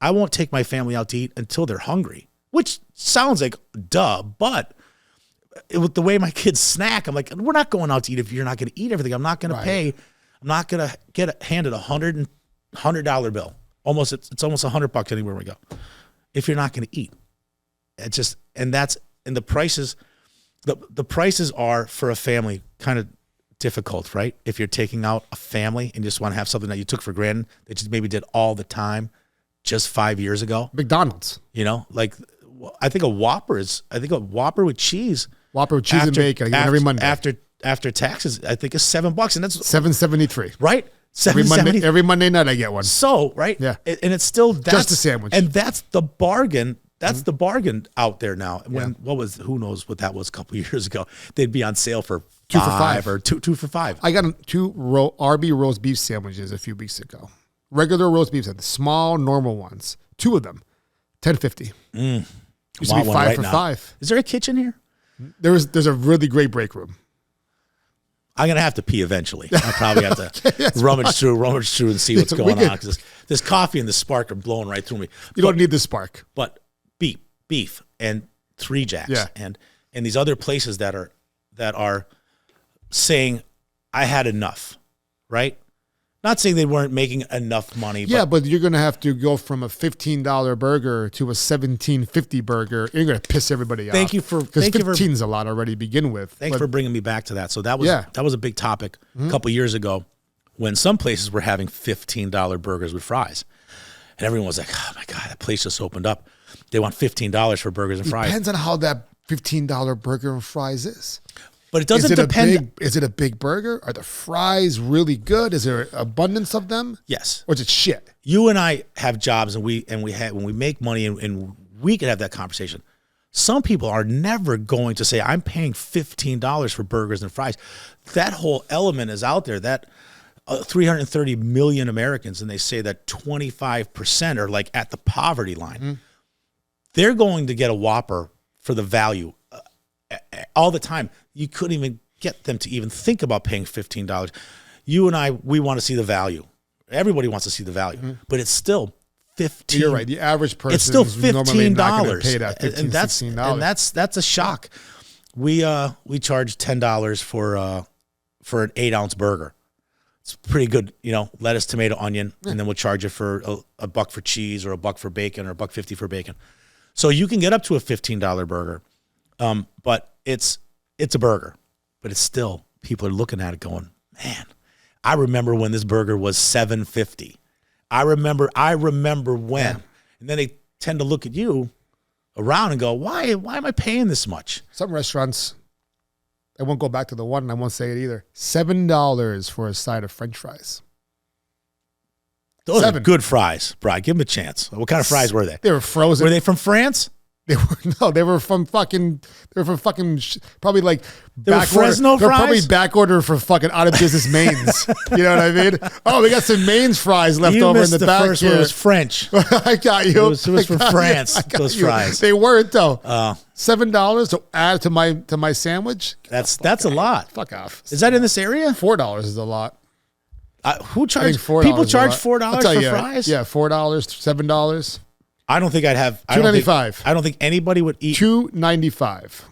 I won't take my family out to eat until they're hungry, which sounds like duh, but with the way my kids snack, I'm like, we're not going out to eat if you're not going to eat everything. I'm not going to pay. I'm not going to get handed $100 bill. It's almost $100 anywhere we go. If you're not going to eat, it's just, and the prices, the prices are for a family kind of difficult, right? If you're taking out a family and just want to have something that you took for granted that you maybe did all the time just 5 years ago. McDonald's. Like I think a Whopper with cheese. Whopper with cheese and bacon every Monday. After taxes, I think is $7, and that's $7.73. Right? Every Monday night I get one. So, right? Yeah. And it's still just a sandwich. And that's the bargain. That's the bargain out there now. Who knows what that was a couple of years ago. They'd be on sale for $2 for $5 or two for $5. I got 2 RB roast beef sandwiches a few weeks ago. Regular roast beef, the small, normal ones. 2 of them, $10.50. Used to be 5 for $5. Is there a kitchen here? There's a really great break room. I'm going to have to pee eventually. I'll probably have to rummage through and see what's going on. Because this coffee and the spark are blowing right through me. You don't need the spark. But beef and 3 Jacks and these other places that are saying, I had enough, right? Not saying they weren't making enough money. But you're going to have to go from a $15 burger to a $17.50 burger. You're going to piss everybody off. Because 15's a lot already to begin with. Thanks for bringing me back to that. So that was a big topic a couple years ago when some places were having $15 burgers with fries. And everyone was like, oh my God, that place just opened up. They want $15 for burgers and fries. Depends on how that $15 burger and fries is. But it doesn't depend. Is it a big burger? Are the fries really good? Is there abundance of them? Yes. Or is it shit? You and I have jobs, and we have when we make money, and we can have that conversation. Some people are never going to say, I'm paying $15 for burgers and fries. That whole element is out there. That 330 million Americans, and they say that 25% are like at the poverty line. Mm-hmm. They're going to get a Whopper for the value all the time. You couldn't even get them to even think about paying $15. You and I, we want to see the value. Everybody wants to see the value, but it's still $15. You're right. The average person it's still $15. Pay that $15, and that's a shock. We charge $10 for an 8-ounce burger. It's pretty good, lettuce, tomato, onion, and then we'll charge you for a buck for cheese or a buck for bacon or $1.50 for bacon. So you can get up to a $15 burger, but it's a burger. But it's still, people are looking at it going, man, I remember when this burger was $7.50. I remember when. Yeah. And then they tend to look at you around and go, why am I paying this much? Some restaurants, I won't go back to the one, and I won't say it either, $7 for a side of French fries. Those are good fries, Brian. Give them a chance. What kind of fries were they? They were frozen. Were they from France? They were from fucking probably like Fresno fries? They're probably back order for fucking out of business mains. You know what I mean? Oh, we got some mains fries left over in the back first here. One was French. I got you. It was from France. Those fries. They weren't though. $7 to add to my sandwich. That's a lot. Fuck off. Is that in this area? $4 is a lot. Who charges? People charge $4 for fries? Yeah, $4, $7. I don't think I'd have $2.95. I don't think anybody would eat $2.95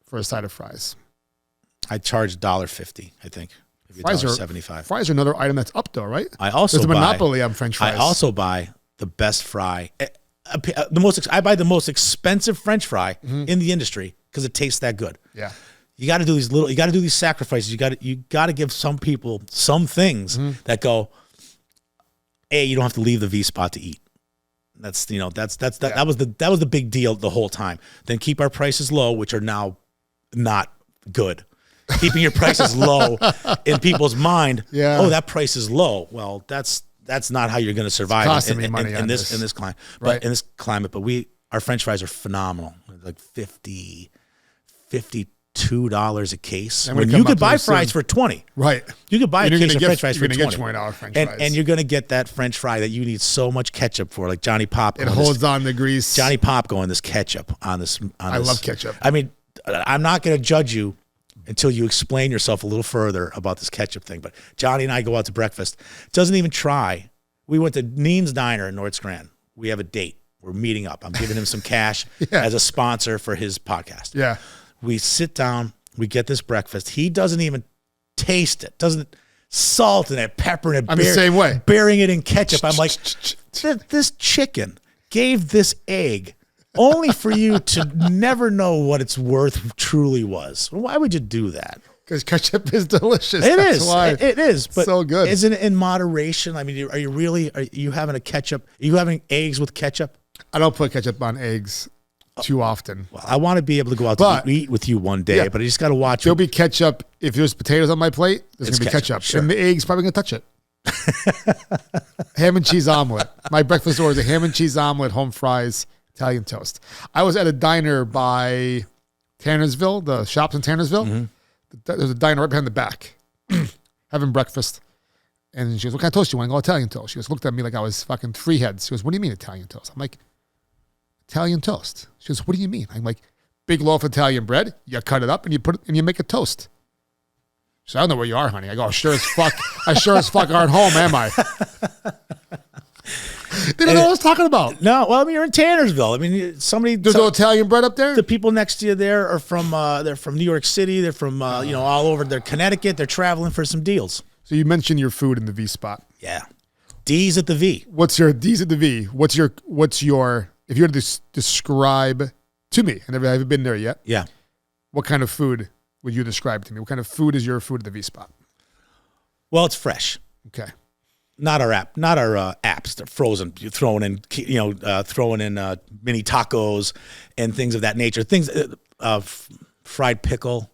for a side of fries. I'd charge $1.50, I think. Fries are $1.75. Fries are another item that's up though, right? There's a monopoly on French fries. I also buy the best fry. I buy the most expensive French fry in the industry because it tastes that good. Yeah. You got to do these sacrifices. You got to give some people some things that go, A, you don't have to leave the V spot to eat. That was the big deal the whole time. Then keep our prices low, which are now not good. Keeping your prices low in people's mind. Yeah. Oh, that price is low. Well, that's not how you're going to survive in this climate. Right. But in this climate, our French fries are phenomenal. Like $52 a case. When you could buy fries for $20. Right. You could buy a case of French fries for $20. You're going to get $20 French fries. And you're going to get that French fry that you need so much ketchup for, like Johnny Pop. It holds on the grease. Johnny Pop going this ketchup on this. I love ketchup. I mean, I'm not going to judge you until you explain yourself a little further about this ketchup thing. But Johnny and I go out to breakfast. Doesn't even try. We went to Neen's Diner in North Scranton. We have a date. We're meeting up. I'm giving him some cash as a sponsor for his podcast. Yeah. We sit down. We get this breakfast. He doesn't even taste it. Doesn't salt in it, pepper in it. I'm the same way. Burying it in ketchup. I'm like, this chicken gave this egg only for you to never know what its worth truly was. Why would you do that? Because ketchup is delicious. It is. But so good. Isn't it in moderation? I mean, are you having a ketchup? Are you having eggs with ketchup? I don't put ketchup on eggs too often. Well, I want to be able to go out to eat with you one day, but I just got to watch. There'll be ketchup. If there's potatoes on my plate, there's going to be ketchup. Sure. And the egg's probably going to touch it. Ham and cheese omelet. My breakfast order is a ham and cheese omelet, home fries, Italian toast. I was at a diner by Tannersville, the shops in Tannersville. Mm-hmm. There's a diner right behind the back, having breakfast. And she goes, what kind of toast do you want? I go, Italian toast. She goes, looked at me like I was fucking three heads. She goes, what do you mean Italian toast? I'm like, Italian toast. She goes, what do you mean? I'm like, big loaf of Italian bread. You cut it up and you put it and you make a toast. She said, I don't know where you are, honey. I go, sure as fuck. I sure as fuck aren't home, am I? They don't know what I was talking about. No, well, I mean, you're in Tannersville. I mean, there's no Italian bread up there. The people next to you there are from they're from New York City. They're from all over. They're Connecticut. They're traveling for some deals. So you mentioned your food in the V spot. Yeah, D's at the V. What's your D's at the V? What's your if you were to describe to me, I haven't been there yet. Yeah. What kind of food would you describe to me? What kind of food is your food at the V spot? Well, it's fresh. Okay. Not our apps. They're frozen. You're throwing in mini tacos and things of that nature. Things, fried pickle.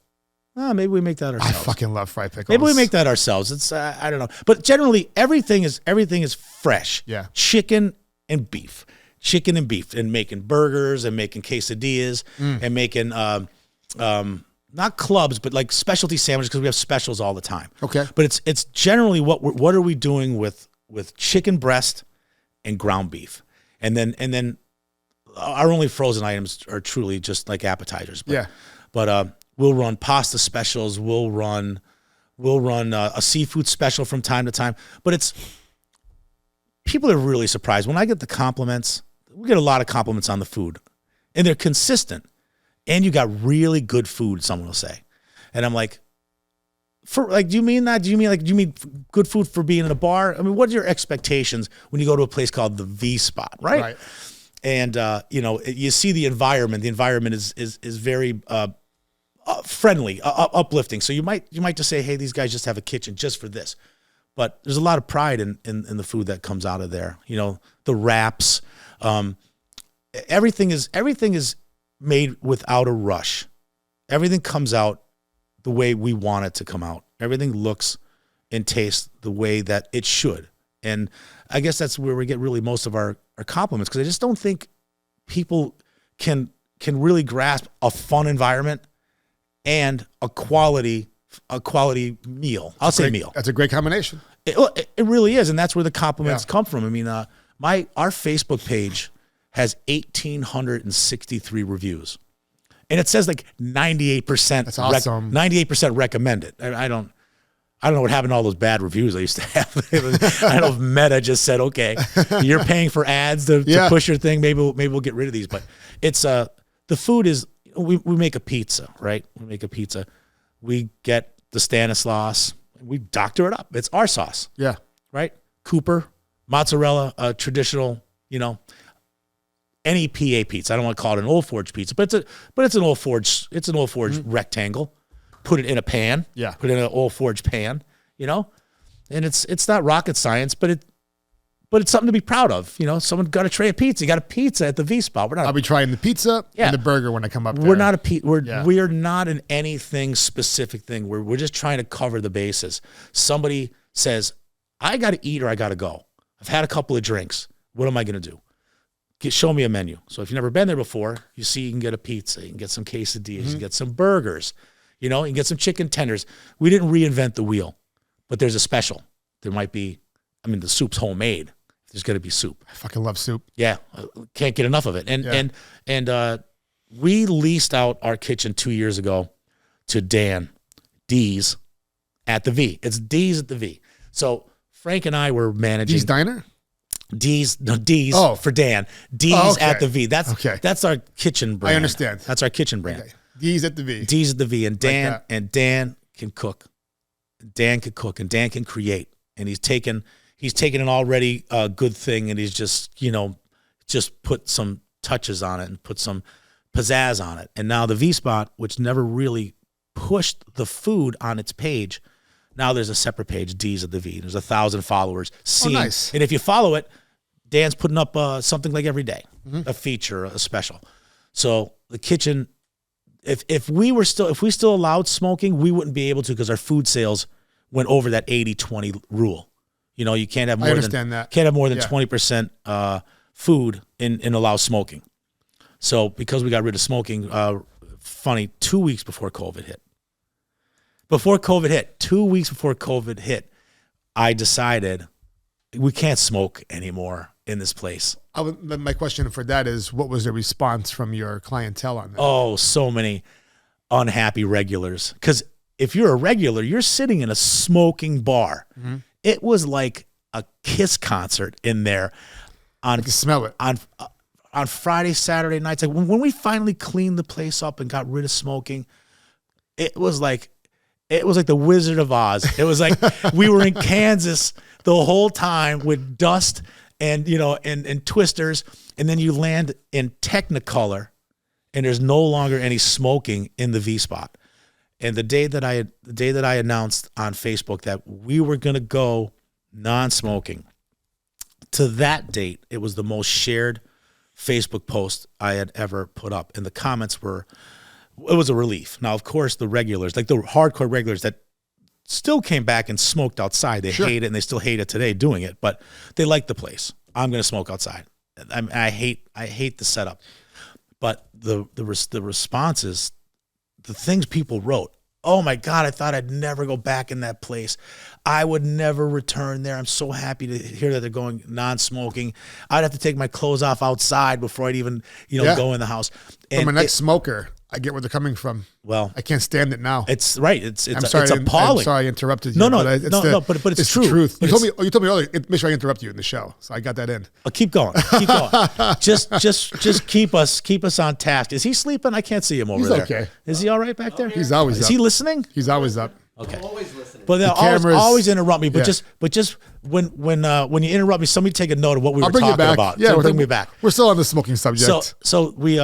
Maybe we make that I ourselves. fucking love fried pickles. Maybe we make that ourselves. It's I don't know, but generally everything is fresh. Yeah. Chicken and beef, and making burgers and making quesadillas and making not clubs but like specialty sandwiches because we have specials all the time. Okay. But it's generally what are we doing with chicken breast and ground beef, and then our only frozen items are truly just like appetizers. But we'll run pasta specials. We'll run a seafood special from time to time. But people are really surprised when I get the compliments. We get a lot of compliments on the food, and they're consistent. And you got really good food. Someone will say, and I'm like, do you mean that? Do you mean good food for being in a bar? I mean, what are your expectations when you go to a place called the V Spot, right? And you see the environment. The environment is very friendly, uplifting. So you might just say, hey, these guys just have a kitchen just for this. But there's a lot of pride in the food that comes out of there. You know, the wraps, everything is made without a rush. Everything comes out the way we want it to come out. Everything looks and tastes the way that it should. And I guess that's where we get really most of our compliments, because I just don't think people can really grasp a fun environment and a quality meal. I'll say meal. That's a great combination. It really is, and that's where the compliments come from. I mean, our Facebook page has 1,863 reviews, and it says like 98%. That's awesome. 98% recommended. I don't know what happened to all those bad reviews I used to have. I don't know if Meta just said, okay, you're paying for ads to push your thing. Maybe we'll get rid of these. But it's the food is, we make a pizza, right? We make a pizza. We get the Stanislaus. We doctor it up. It's our sauce. Yeah. Right? Cooper, mozzarella, traditional, NEPA pizza. I don't want to call it an Old Forge pizza, but it's an Old Forge. It's an Old Forge rectangle. Put it in a pan. Yeah. Put it in an Old Forge pan. And it's not rocket science, but it's something to be proud of. Someone got a tray of pizza. You got a pizza at the V Spot. I'll be trying the pizza and the burger when I come up there. We're not we're not an anything specific thing. We're just trying to cover the bases. Somebody says, I got to eat or I got to go. I've had a couple of drinks. What am I going to do? Show me a menu. So if you've never been there before, you can get a pizza, you can get some quesadillas, you can get some burgers, you can get some chicken tenders. We didn't reinvent the wheel, but there's a special. There might be, the soup's homemade. There's going to be soup. I fucking love soup. Yeah. Can't get enough of it. And we leased out our kitchen 2 years ago to D's at the V. It's D's at the V. So Frank and I were managing. D's Diner? D's for Dan. D's at the V. That's our kitchen brand. I understand. That's our kitchen brand. Okay. D's at the V. D's at the V. And Dan can cook. Dan can cook and Dan can create. And he's taken an already good thing and he's just put some touches on it and put some pizzazz on it. And now the V Spot, which never really pushed the food on its page, now there's a separate page, D's at the V. There's 1,000 followers. Nice. And if you follow it, Dan's putting up something like every day, a feature, a special. So the kitchen, if we still allowed smoking, we wouldn't be able to, because our food sales went over that 80-20 rule. You can't have more than 20% food and allow smoking. So because we got rid of smoking, 2 weeks before COVID hit. 2 weeks before COVID hit, I decided we can't smoke anymore in this place. My question for that is, what was the response from your clientele on that? Oh, so many unhappy regulars. Because if you're a regular, you're sitting in a smoking bar. Mm-hmm. It was like a Kiss concert in there. I can smell it. On Friday, Saturday nights. Like when we finally cleaned the place up and got rid of smoking, it was like the Wizard of Oz. It was like we were in Kansas the whole time with dust and and twisters, and then you land in Technicolor, and there's no longer any smoking in the V Spot. And the day that I announced on Facebook that we were going to go non-smoking, to that date, it was the most shared Facebook post I had ever put up, and the comments were it was a relief. Now, of course, the regulars, like the hardcore regulars that still came back and smoked outside. They hate it, and they still hate it today doing it, but they like the place. I'm going to smoke outside. I hate the setup, but the responses, the things people wrote. Oh my God, I thought I'd never go back in that place. I would never return there. I'm so happy to hear that they're going non-smoking. I'd have to take my clothes off outside before I'd even, go in the house. And from an ex-smoker, I get where they're coming from. Well, I can't stand it now. It's right. It's I'm sorry, it's appalling. I'm sorry I interrupted you. No, but it's true. The truth. But you told me earlier. Make sure I interrupt you in the show, so I got that in. Keep going. Keep going. just keep us on task. Is he sleeping? I can't see him over there. He's okay. Is he all right back there? He's always up. Is he listening? He's always up. Okay. I'm always listening. But they'll always interrupt me. But just when you interrupt me, somebody take a note of what we were talking about. Yeah, bring me back. We're still on the smoking subject. So we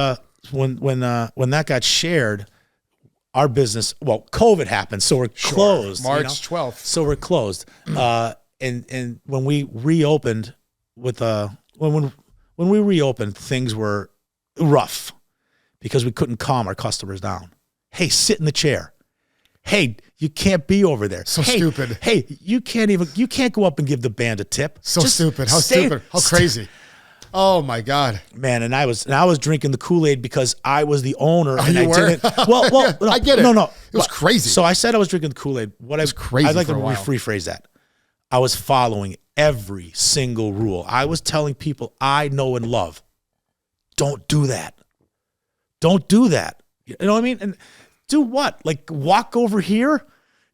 when that got shared, our business, COVID happened, so we're closed. March 12th. So we're closed. And when we reopened when we reopened, things were rough because we couldn't calm our customers down. Hey, sit in the chair. Hey, you can't be over there. So stupid. Hey, you can't go up and give the band a tip. So stupid. How stupid. How crazy. Oh my God, man! And I was drinking the Kool-Aid because I was the owner, and you I were? didn't. Well, Yeah, I get it. No, it was crazy. So I said I was drinking the Kool-Aid. It's crazy. I'd like to for a while. rephrase that. I was following every single rule. I was telling people I know and love, don't do that. Don't do that. You know what I mean? And do what? Like walk over here?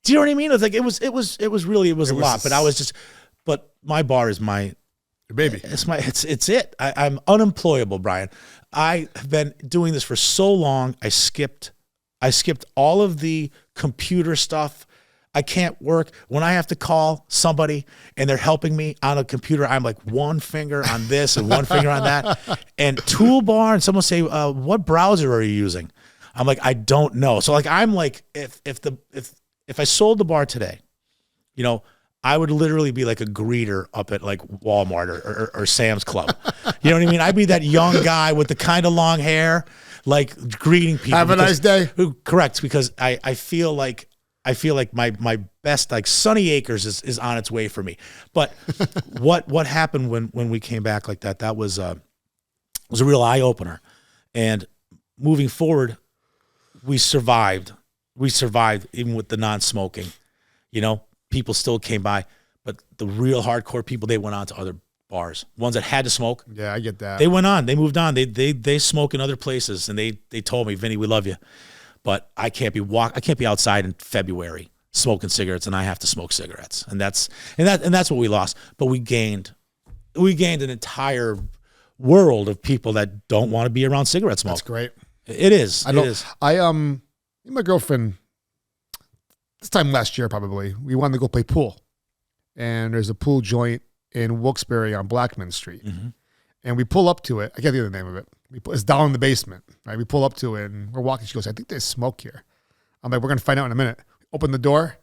Do you know what I mean? It's like it was a lot. But my bar is my baby. It's it. I'm unemployable, Brian. I have been doing this for so long. I skipped all of the computer stuff. I can't work. When I have to call somebody and they're helping me on a computer, I'm like one finger on this and one finger on that. And toolbar, and someone say, what browser are you using? I'm like, I don't know. So like I'm like, if I sold the bar today, I would literally be like a greeter up at like Walmart or Sam's Club. You know what I mean? I'd be that young guy with the kind of long hair, like greeting people. Have a nice day. Correct, because I feel like my best, like Sunny Acres is on its way for me. But what happened when we came back like that was a real eye opener. And moving forward, we survived even with the non-smoking. People still came by, but the real hardcore people, they went on to other bars. Ones that had to smoke. Yeah, I get that. They went on. They moved on. They smoke in other places, and they told me, Vinny, we love you, but I can't be outside in February smoking cigarettes, and I have to smoke cigarettes, and that's what we lost. But we gained an entire world of people that don't want to be around cigarette smoke. That's great. It is. My girlfriend, this time last year probably, we wanted to go play pool. And there's a pool joint in Wilkes-Barre on Blackman Street. Mm-hmm. And we pull up to it. I can't think of the name of it. It's down in the basement, right? We pull up to it and we're walking. She goes, I think there's smoke here. I'm like, we're going to find out in a minute. Open the door,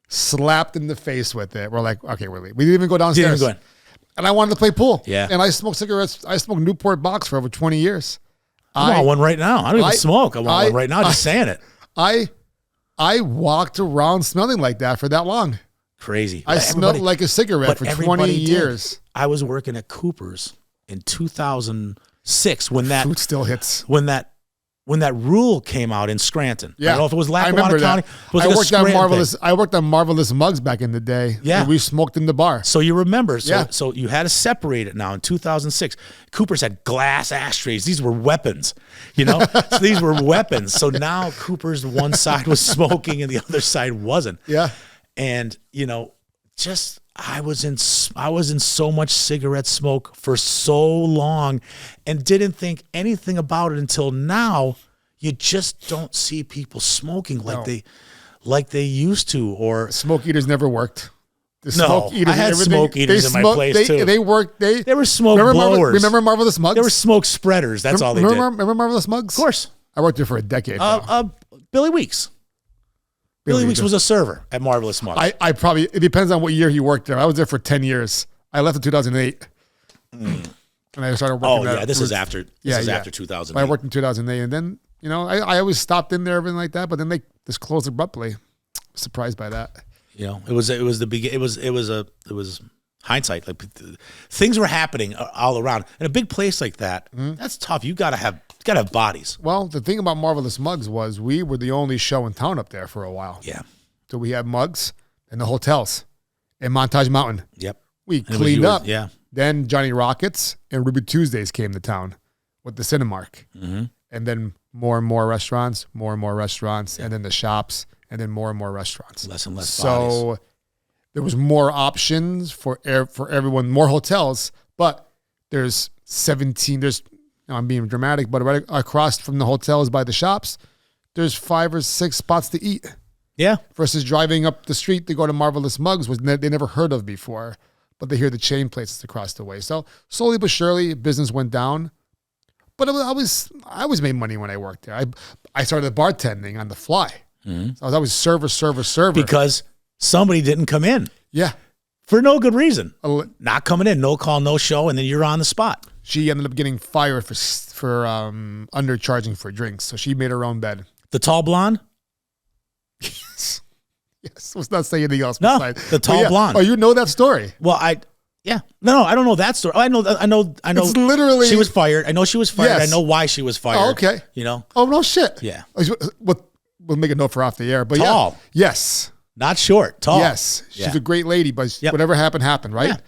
slapped in the face with it. We're like, okay, we're leaving. We didn't even go downstairs. And I wanted to play pool. Yeah. And I smoked cigarettes. I smoked Newport Box for over 20 years. I want one right now. I don't even smoke. I want one right now. Just saying it. I walked around smelling like that for that long. Crazy. I smelled like a cigarette for 20 years. I was working at Cooper's in 2006 when that food still hits. When that rule came out in Scranton. Yeah. I don't know if it was Lackawanna County. I worked on Marvelous Mugs back in the day. Yeah. And we smoked in the bar. So you remember. So you had to separate it now in 2006. Cooper's had glass ashtrays. These were weapons, So these were weapons. So now Cooper's one side was smoking and the other side wasn't. Yeah. And, I was in so much cigarette smoke for so long and didn't think anything about it until now. You just don't see people smoking like they used to. Or smoke eaters never worked. I had smoke eaters in my place too. They worked. They were smoke blowers. Remember Marvelous Mugs? They were smoke spreaders. That's all they did. Remember Marvelous Mugs? Of course. I worked there for a decade. Billy Weeks. Billy Weeks was a server at Marvelous Mugs. It depends on what year he worked there. I was there for 10 years. I left in 2008. And I started working there. This is after 2008. I worked in 2008. And then, You know, I always stopped in there, everything like that, but then they just closed abruptly. Surprised by that. You know, it was the beginning. It was hindsight. Like things were happening all around. In a big place like that, that's tough. You gotta have bodies. Well, the thing about Marvelous Mugs was we were the only show in town up there for a while. Yeah. So we had Mugs and the hotels in Montage Mountain. Yep. We cleaned up. Yeah. Then Johnny Rockets and Ruby Tuesdays came to town with the Cinemark. Mm-hmm. And then more and more restaurants, and then the shops, and then more and more restaurants. Less and less so bodies. There was more options for everyone, more hotels, but there's 17, I'm being dramatic, but right across from the hotels by the shops, there's 5 or 6 spots to eat. Yeah. Versus driving up the street to go to Marvelous Mugs, they never heard of before, but they hear the chain places across the way. So slowly but surely, business went down. But I always made money when I worked there. I started bartending on the fly. Mm-hmm. So I was always server. Because somebody didn't come in. Yeah. For no good reason. Not coming in, no call, no show, and then you're on the spot. She ended up getting fired for undercharging for drinks. So she made her own bed. The tall blonde? Yes. Let's not say anything else. No, besides. the tall blonde. Oh, you know that story? Well, No, I don't know that story. I know. It's literally she was fired. I know she was fired. Yes. I know why she was fired. Oh, okay. You know? Oh, no shit. Yeah. We'll make a note for off the air. But tall. Yeah. Yes. Not short. Tall. Yes. She's a great lady, but whatever happened, right? Yeah.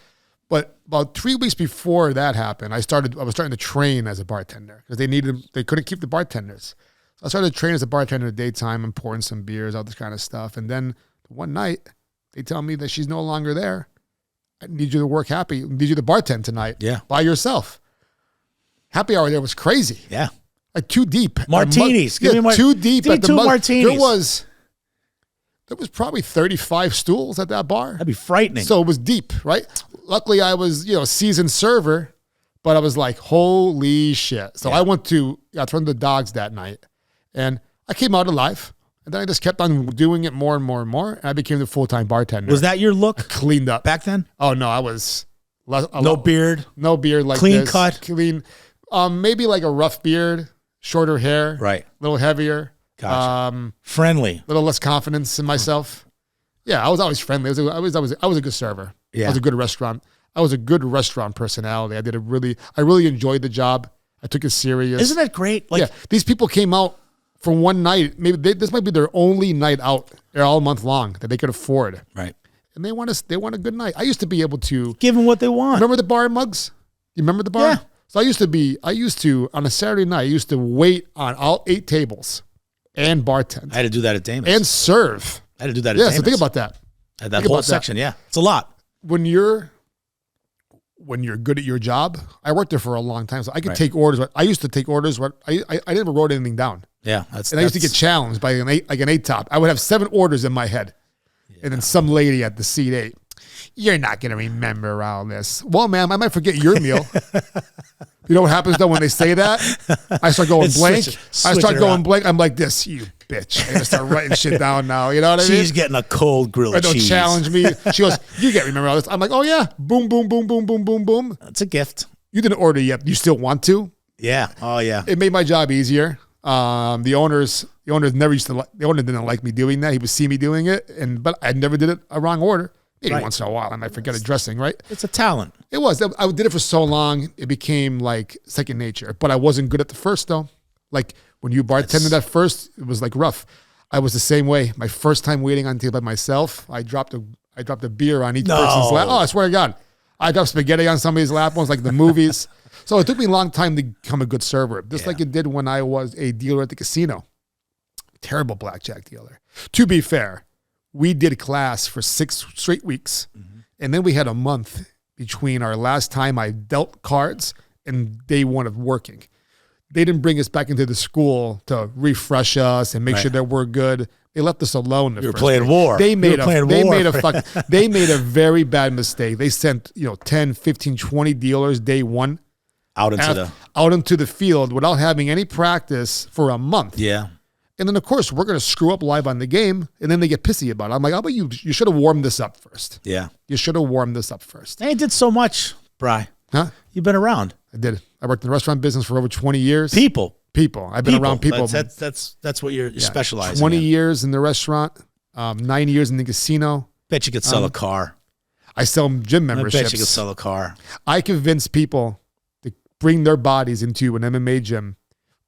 But about 3 weeks before that happened, I was starting to train as a bartender because they couldn't keep the bartenders. So I started to train as a bartender in the daytime and pouring some beers, all this kind of stuff. And then one night, they tell me that she's no longer there. I need you to work happy. I need you to bartend tonight. Yeah. By yourself. Happy hour there was crazy. Yeah. Like too deep. Martinis. Too deep. Give me 2 martinis. There was probably 35 stools at that bar. That'd be frightening. So it was deep, right? Luckily I was, seasoned server, but I was like, holy shit. So I went to throw the dogs that night and I came out alive. And then I just kept on doing it more and more and more. And I became the full-time bartender. Was that your look? I cleaned up. Back then? Oh, no, I was... No beard? No beard like clean this. Cut? Clean. Maybe like a rough beard, shorter hair. Right. A little heavier. Gotcha. Friendly. A little less confidence in myself. Yeah, I was always friendly. I was a good server. Yeah. I was a good restaurant. I was a good restaurant personality. I really enjoyed the job. I took it serious. Isn't that great? Like, these people came out for one night. Maybe this might be their only night out all month long that they could afford. Right. And they want a good night. I used to be able to give them what they want. Remember the bar Mugs? You remember the bar? Yeah. So I used to on a Saturday night, I used to wait on all 8 tables and bartend. I had to do that at DiMattia's. And serve. I had to do that at DiMattia's. So think about that. That whole section, yeah. It's a lot. When you're good at your job, I worked there for a long time, so I could take orders. I used to take orders. I never wrote anything down. Yeah, I used to get challenged by an 8 top. I would have 7 orders in my head, and then some lady at the seat 8. You're not gonna remember all this. Well, ma'am, I might forget your meal. You know what happens though when they say that? I start going blank. I start going blank. I'm like this, you bitch. I gotta start writing shit down now. You know what I mean? She's getting a cold grilled cheese. Don't challenge me. She goes, you can't remember all this. I'm like, oh yeah. Boom, boom, boom, boom, boom, boom, boom. That's a gift. You didn't order yet. You still want to? Yeah. Oh yeah. It made my job easier. The owners never used to. The owner didn't like me doing that. He would see me doing it, but I never did it a wrong order. Maybe once in a while I might forget a dressing. Right? It's a talent. It was. I did it for so long, it became like second nature. But I wasn't good at the first though. Like when you bartended at first, it was like rough. I was the same way. My first time waiting on table by myself, I dropped a beer on each person's lap. Oh, I swear to God. I dropped spaghetti on somebody's lap. It was like the movies. So it took me a long time to become a good server. Just like it did when I was a dealer at the casino. Terrible blackjack dealer. To be fair, we did class for 6 straight weeks. Mm-hmm. And then we had a month between our last time I dealt cards and day 1 of working. They didn't bring us back into the school to refresh us and make sure that we're good. They left us alone. You were playing war. They made a very bad mistake. They sent 10, 15, 20 dealers day 1 out into the field without having any practice for a month. Yeah. And then, of course, we're going to screw up live on the game, and then they get pissy about it. I'm like, how about you? You should have warmed this up first. Yeah. You should have warmed this up first. Hey, it did so much, Bri. Huh? You've been around. I did. I worked in the restaurant business for over 20 years. People people. I've been around people. That's what you're specializing 20 in. years in the restaurant, 9 years in the casino. Bet you could sell a car. I sell gym memberships. I bet you could sell a car. I convince people to bring their bodies into an MMA gym,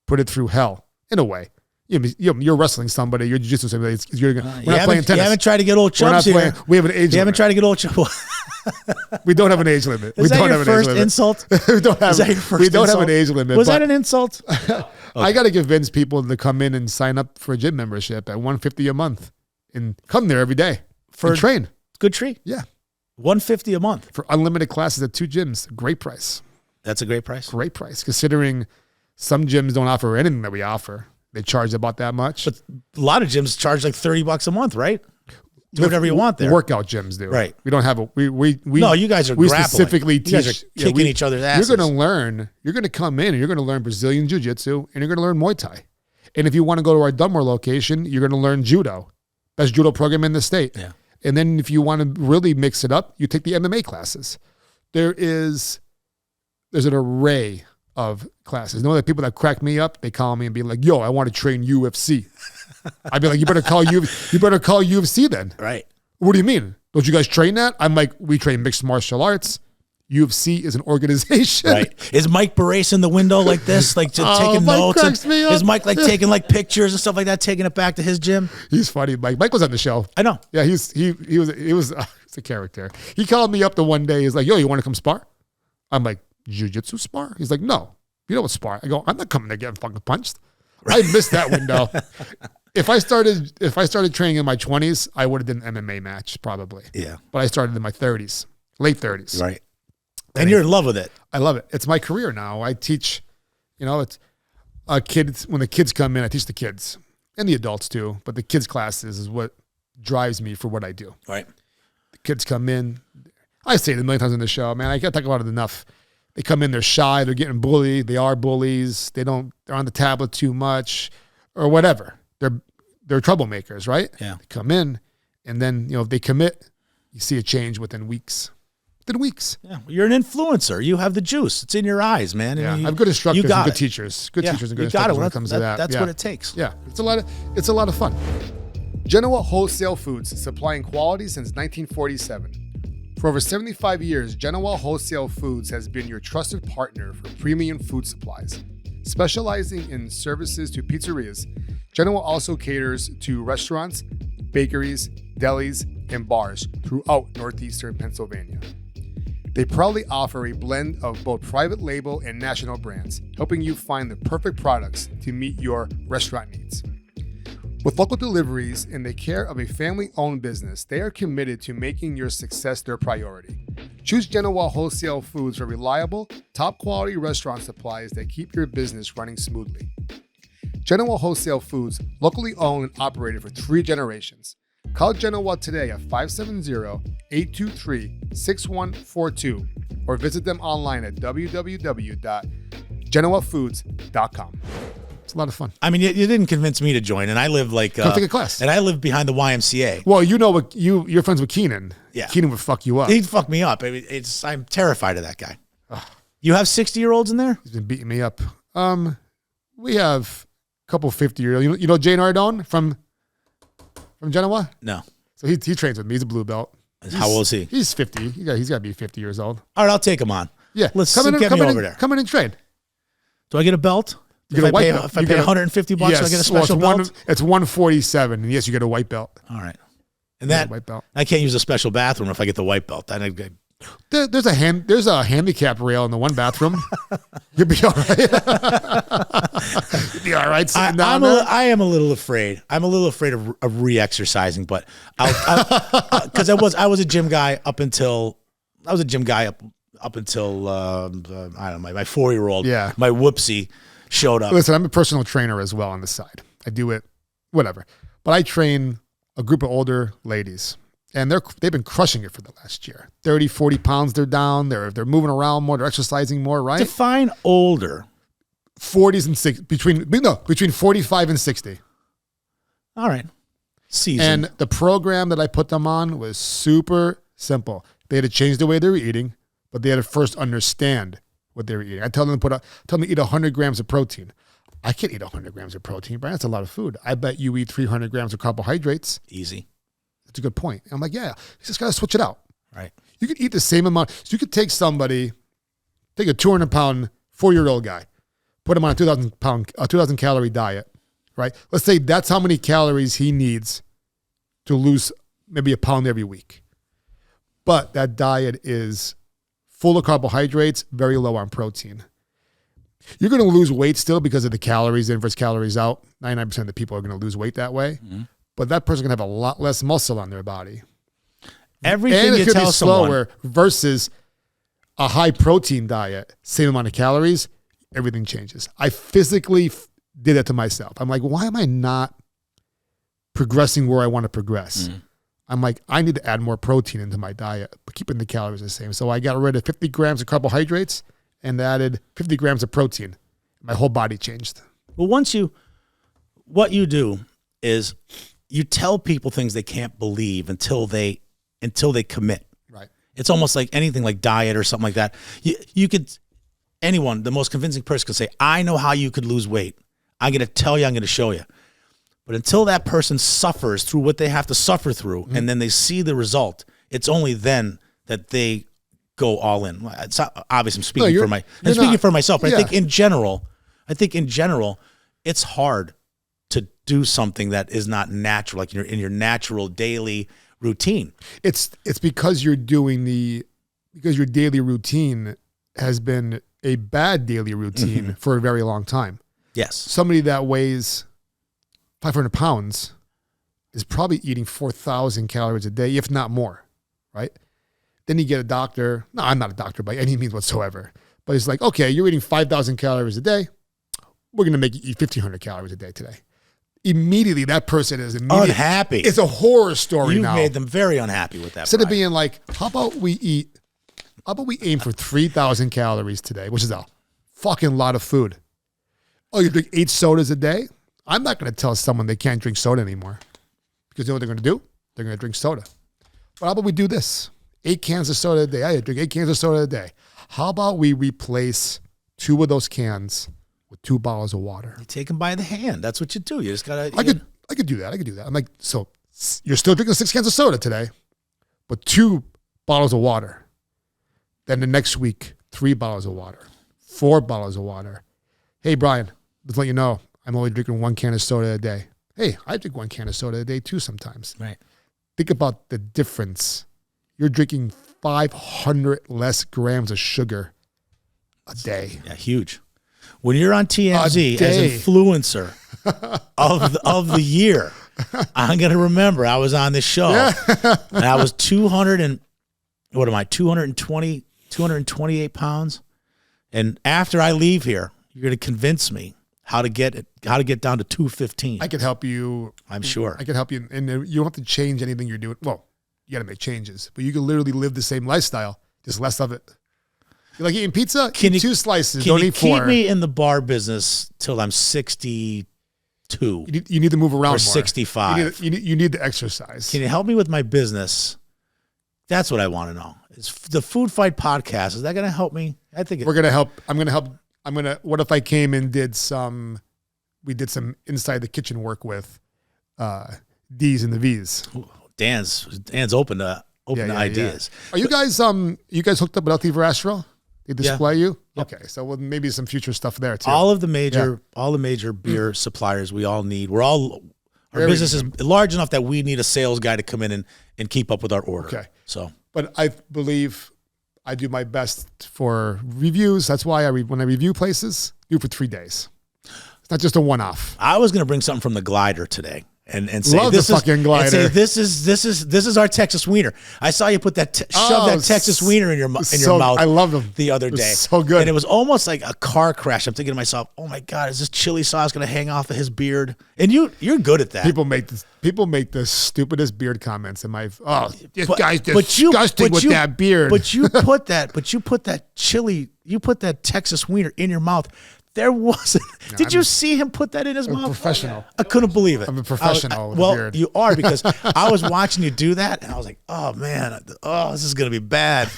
put it through hell, in a way. You're wrestling somebody, you're jiu-jitsu somebody. We're not playing tennis. You haven't tried to get old chumps here. We have an age limit. You haven't tried to get old chumps. We don't have an age limit. Is that your first insult? We don't have an age limit. Was that an insult? Okay. I got to convince people to come in and sign up for a gym membership at $150 a month and come there every day and train. Good treat. Yeah. $150 a month. For unlimited classes at 2 gyms. Great price. That's a great price. Great price, considering some gyms don't offer anything that we offer. They charge about that much. But a lot of gyms charge like $30 a month, right? Do whatever you want there. Workout gyms do. Right. We don't have we No, you guys are grappling. Specifically teach. You guys are kicking each other's asses. You're going to learn. You're going to come in and you're going to learn Brazilian Jiu-Jitsu and you're going to learn Muay Thai. And if you want to go to our Dunmore location, you're going to learn Judo. Best judo program in the state. Yeah. And then if you want to really mix it up, you take the MMA classes. There's an array of classes. You know, the people that crack me up, they call me and be like, "Yo, I want to train UFC." I'd be like, "You better call UFC then." Right. What do you mean? Don't you guys train that? I'm like, we train mixed martial arts. UFC is an organization. Right. Is Mike Barrace in the window like this, like just taking notes? Is Mike like taking like pictures and stuff like that, taking it back to his gym? He's funny. Mike was on the show. I know. Yeah, he was a character. He called me up the one day. He's like, "Yo, you want to come spar?" I'm like, "Jiu-jitsu spar?" He's like, "No, you know what spar?" I go, "I'm not coming to get fucking punched." Right. I missed that window. If I started training in my 20s, I would have done an MMA match probably. Yeah. But I started in my 30s, late 30s. Right. And you're in love with it. I love it. It's my career now. I teach, it's kids. When the kids come in, I teach the kids and the adults too. But the kids classes is what drives me for what I do. Right. The kids come in. I say it a million times in the show, man. I can't talk about it enough. They come in, they're shy, they're getting bullied. They are bullies. They're on the tablet too much or whatever. They're troublemakers, right? Yeah. They come in and then, if they commit, you see a change within weeks. Yeah, you're an influencer. You have the juice. It's in your eyes, man. Yeah, I have good instructors and good teachers. Good teachers and good instructors when it comes to that. That's what it takes. Yeah, it's a lot of fun. Genoa Wholesale Foods, supplying quality since 1947. For over 75 years, Genoa Wholesale Foods has been your trusted partner for premium food supplies. Specializing in services to pizzerias, Genoa also caters to restaurants, bakeries, delis, and bars throughout northeastern Pennsylvania. They proudly offer a blend of both private label and national brands, helping you find the perfect products to meet your restaurant needs. With local deliveries and the care of a family-owned business, they are committed to making your success their priority. Choose Genoa Wholesale Foods for reliable, top-quality restaurant supplies that keep your business running smoothly. Genoa Wholesale Foods, locally owned and operated for 3 generations. Call Genoa today at 570-823-6142 or visit them online at www.genoafoods.com. It's a lot of fun. I mean, you didn't convince me to join, and I live like come take a class. And I live behind the YMCA. Well, what you're friends with Keenan. Yeah, Keenan would fuck you up. He'd fuck me up. I mean, I'm terrified of that guy. You have 60-year-olds in there? He's been beating me up. We have a couple 50-year-olds. You know Jane Ardone from Genoa? No. So he trains with me. He's a blue belt. How old is he? He's 50. He's got to be 50 years old. All right, I'll take him on. Yeah, let's get me over there. Come in and train. Do I get a belt? If I pay $150, yes, I get a special belt? It's $147, and yes, you get a white belt. All right. And that white belt. I can't use a special bathroom if I get the white belt. There's a handicap rail in the one bathroom. You'll be all right. You'll be all right sitting down there. I am a little afraid. I'm a little afraid of re-exercising, but because I was a gym guy up until I don't know, my 4-year-old. Yeah. My whoopsie showed up. Listen, I'm a personal trainer as well on the side. I do it, whatever. But I train a group of older ladies, and they've been crushing it for the last year. 30, 40 pounds they're down. They're moving around more. They're exercising more, right? Define older. 40s and 60, between 45 and 60. All right. Seasoned. And the program that I put them on was super simple. They had to change the way they were eating, but they had to first understand what they were eating. I tell them to eat 100 grams of protein. I can't eat 100 grams of protein, Brian. That's a lot of food. I bet you eat 300 grams of carbohydrates. Easy. That's a good point. And I'm like, yeah, you just got to switch it out. Right. You could eat the same amount. So you could take a 200-pound, 4-year-old guy, put him on a 2,000 calorie diet, right? Let's say that's how many calories he needs to lose maybe a pound every week. But that diet is full of carbohydrates, very low on protein. You're going to lose weight still because of the calories in versus calories out. 99% of the people are going to lose weight that way. Mm-hmm. But that person's going to have a lot less muscle on their body. Everything you tell someone versus a high protein diet, same amount of calories, everything changes. I physically did that to myself. I'm like, why am I not progressing where I want to progress? Mm. I'm like, I need to add more protein into my diet, but keeping the calories the same. So I got rid of 50 grams of carbohydrates and added 50 grams of protein. My whole body changed. Well, what you do is you tell people things they can't believe until they commit. Right. It's almost like anything like diet or something like that. You could, anyone, the most convincing person can say, I know how you could lose weight. I'm going to tell you, I'm going to show you. But until that person suffers through what they have to suffer through, mm-hmm. and then they see the result, it's only then that they go all in. It's obviously I'm speaking for myself, but yeah. I think in general, it's hard to do something that is not natural, like in your natural daily routine. It's because your daily routine has been a bad daily routine mm-hmm. for a very long time. Yes. Somebody that weighs 500 pounds is probably eating 4,000 calories a day, if not more, right? Then you get a doctor. No, I'm not a doctor by any means whatsoever. But it's like, okay, you're eating 5,000 calories a day. We're going to make you eat 1,500 calories a day today. Immediately, that person is unhappy. It's a horror story now. You've made them very unhappy with that. Instead of being like, how about we aim for 3,000 calories today, which is a fucking lot of food. Oh, you drink 8 sodas a day? I'm not going to tell someone they can't drink soda anymore. Because you know what they're going to do? They're going to drink soda. But how about we do this? 8 cans of soda a day. I drink 8 cans of soda a day. How about we replace 2 of those cans with 2 bottles of water? You take them by the hand. That's what you do. You just got to... I could do that. I'm like, so you're still drinking 6 cans of soda today, but 2 bottles of water. Then the next week, 3 bottles of water, 4 bottles of water. Hey, Brian, let's let you know, I'm only drinking 1 can of soda a day. Hey, I drink 1 can of soda a day too sometimes. Right. Think about the difference. You're drinking 500 less grams of sugar a day. Yeah, huge. When you're on TMZ as influencer of the year, I'm going to remember I was on this show and I was 228 pounds. And after I leave here, you're going to convince me how to get down to 215. I could help you. I'm sure. I could help you. And you don't have to change anything you're doing. Well, you got to make changes, but you can literally live the same lifestyle, just less of it. You like eating pizza? Eat 2 slices. Don't eat 4. Keep me in the bar business till I'm 62. You need to move around or 65. You need to exercise. Can you help me with my business? That's what I want to know. Is the Food Fight podcast, is that going to help me? I think we're going to help. I'm going to help. What if I came and we did some inside the kitchen work with D's and the V's. Ooh, Dan's open to ideas. Yeah. Are you guys hooked up with LT Verastro? They display you? Yep. Okay. So maybe some future stuff there too. All the major beer suppliers we all need. Our business is large enough that we need a sales guy to come in and keep up with our order. Okay. So, but I believe I do my best for reviews. That's why when I review places, I do it for 3 days. It's not just a one-off. I was going to bring something from the glider today. And say love this the fucking glider. And say this is our Texas wiener. I saw you put that shove that Texas wiener in your mouth. I loved them the other day. So good, and it was almost like a car crash. I'm thinking to myself, oh my god, is this chili sauce going to hang off of his beard? And you're good at that. People make the stupidest beard comments in my this guy's disgusting with that beard. But you put that Texas wiener in your mouth. There wasn't. Did you see him put that in his mouth? Professional. I couldn't believe it. I'm a professional. Well, beard. You are, because I was watching you do that, and I was like, oh man, this is gonna be bad.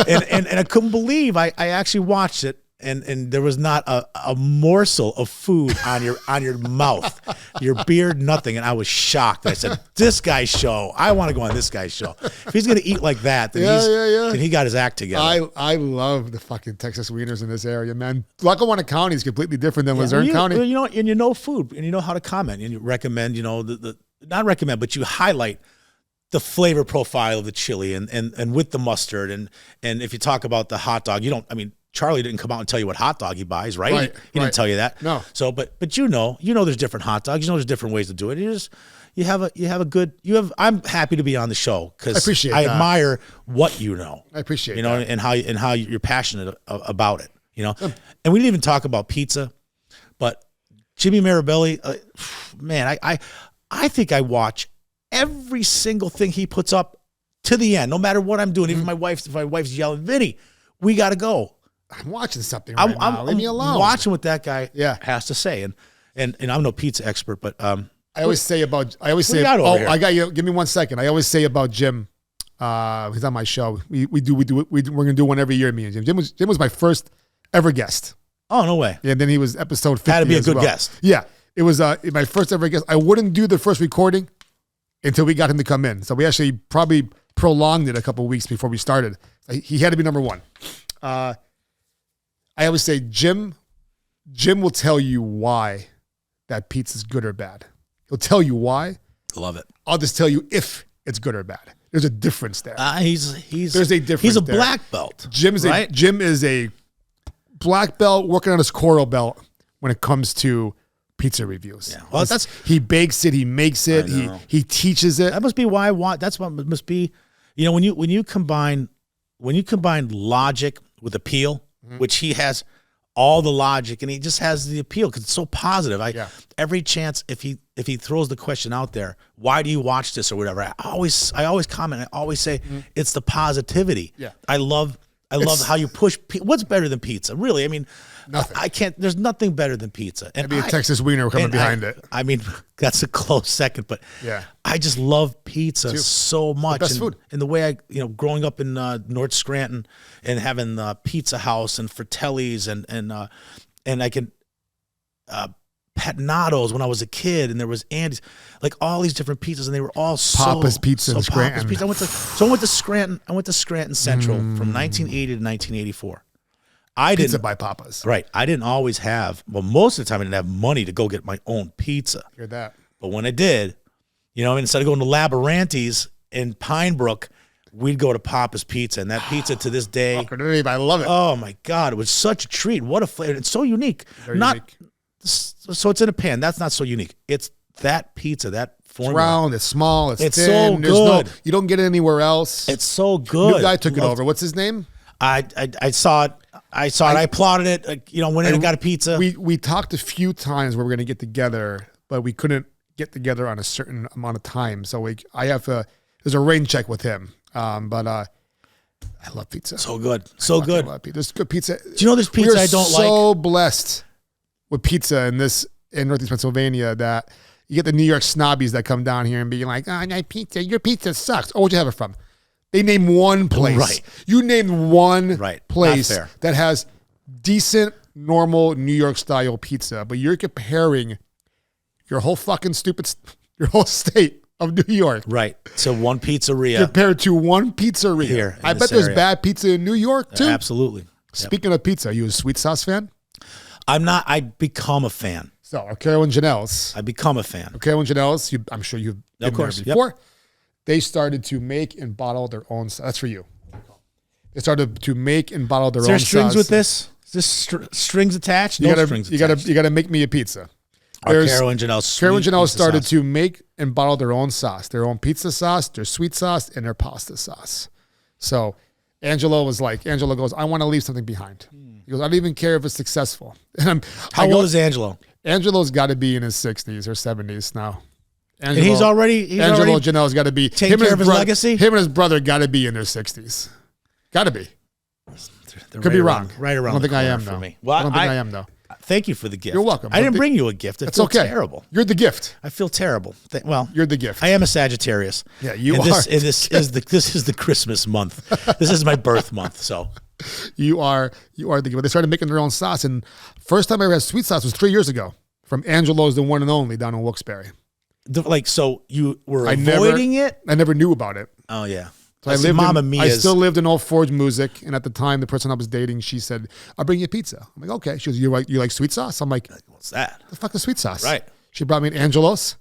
and I couldn't believe I actually watched it, and there was not a morsel of food on your mouth, your beard, nothing. And I was shocked. I said, "This guy's show. I want to go on this guy's show. If he's gonna eat like that, then then he got his act together." I love the fucking Texas wieners in this area, man. Lackawanna County is completely different than Luzerne County. You know, and you know food, and you know how to comment, and you recommend. You know, not recommend, but you highlight the flavor profile of the chili and with the mustard and if you talk about the hot dog, Charlie didn't come out and tell you what hot dog he buys, right? He didn't tell you that. No. So, but you know there's different hot dogs. You know there's different ways to do it. I'm happy to be on the show because I admire what you know. I appreciate that. And how you're passionate about it. You know, and we didn't even talk about pizza, but Jimmy Mirabelli, man, I think I watch every single thing he puts up to the end, no matter what I'm doing. Even if my wife's yelling, "Vinny, we got to go." I'm watching something right now. Leave me alone. I'm watching what that guy has to say, and I'm no pizza expert, but I always say, I got you. Give me 1 second. I always say about Jim. He's on my show. We're gonna do one every year. Me and Jim. Jim was my first ever guest. Oh, no way. Yeah, and then he was episode 50. Had to be a good guest. Yeah, it was my first ever guest. I wouldn't do the first recording until we got him to come in. So we actually probably prolonged it a couple of weeks before we started. He had to be number one. I always say Jim will tell you why that pizza's good or bad. He'll tell you why. Love it. I'll just tell you if it's good or bad. There's a difference there. There's a difference. He's a black belt. Jim is a black belt working on his coral belt when it comes to pizza reviews. Yeah. Well, he bakes it, he makes it, he teaches it. That must be why I want. That's what must be. You know, when you combine logic with appeal, which he has all the logic and he just has the appeal because it's so positive. Every chance if he throws the question out there, why do you watch this or whatever? I always comment. I always say it's the positivity. Yeah. I love how you push. What's better than pizza? Really? I mean, nothing. I can't. There's nothing better than pizza. And maybe a Texas wiener coming behind it. I mean, that's a close second, but I just love pizza so much. Best food. And the way growing up in North Scranton and having Pizza House and Fratelli's and I can Patinatos when I was a kid, and there was Andy's, like all these different pizzas, and they were all Papa's Pizza in Scranton. Papa's Pizza. I went to Scranton Central from 1980 to 1984. Pizza by Papa's. Right. I didn't always have, most of the time I didn't have money to go get my own pizza. Hear that. But when I did, instead of going to Labyrinthis in Pine Brook, we'd go to Papa's Pizza, and that pizza to this day, I love it. Oh my God, it was such a treat. What a flavor. It's so unique. Unique. So it's in a pan. That's not so unique. It's that pizza, that formula. It's round, it's small, it's thin. So good. You don't get it anywhere else. It's so good. New guy took it over. What's his name? I saw it. I applauded it. Went in and got a pizza. We talked a few times where we're going to get together, but we couldn't get together on a certain amount of time. So there's a rain check with him. But I love pizza. So good. So good. Love pizza. There's good pizza. Do you know there's pizza I don't like? We're so blessed with pizza in Northeast Pennsylvania that you get the New York snobbies that come down here and be like, your pizza sucks. Oh, where'd you have it from? They name one place. Right. You named one place that has decent, normal New York style pizza, but you're comparing your whole state of New York. Right. So one pizzeria. Compared to one pizzeria. Here. I bet there's bad pizza in New York too. Absolutely. Speaking of pizza, are you a sweet sauce fan? I'm not. I become a fan. So, Carol and Janelle's. I become a fan. Carol and Janelle's, I'm sure you've been there before. Yep. They started to make and bottle their own sauce. That's for you. They started to make and bottle their own sauce. Is there strings with this? Is this strings attached? No strings attached. You got to make me a pizza. Carol and Janelle started to make and bottle their own sauce, their own pizza sauce, their sweet sauce, and their pasta sauce. So Angelo goes, I want to leave something behind. He goes, I don't even care if it's successful. And How old is Angelo? Angelo's got to be in his 60s or 70s now. And he's already Janelle's got to be taking care of his legacy. Him and his brother got to be in their 60s. Got to be. Could be wrong. Right around. I don't think I am for though. Me. Well, I don't think I am though. Thank you for the gift. You're welcome. I didn't bring you a gift. It's okay. Terrible. You're the gift. I feel terrible. You're the gift. I am a Sagittarius. Yeah, you are. This is the Christmas month. This is my birth month. So You are the. They started making their own sauce, and first time I ever had sweet sauce was 3 years ago from Angelo's, the one and only down in Wilkes-Barre. So you were avoiding it? I never knew about it. Oh yeah. So I still lived in Old Forge Music, and at the time, the person I was dating, she said, "I'll bring you pizza." I'm like, "Okay." She goes, "You like sweet sauce?" I'm like, "What's that? The fuck is sweet sauce?" Right. She brought me an Angelo's.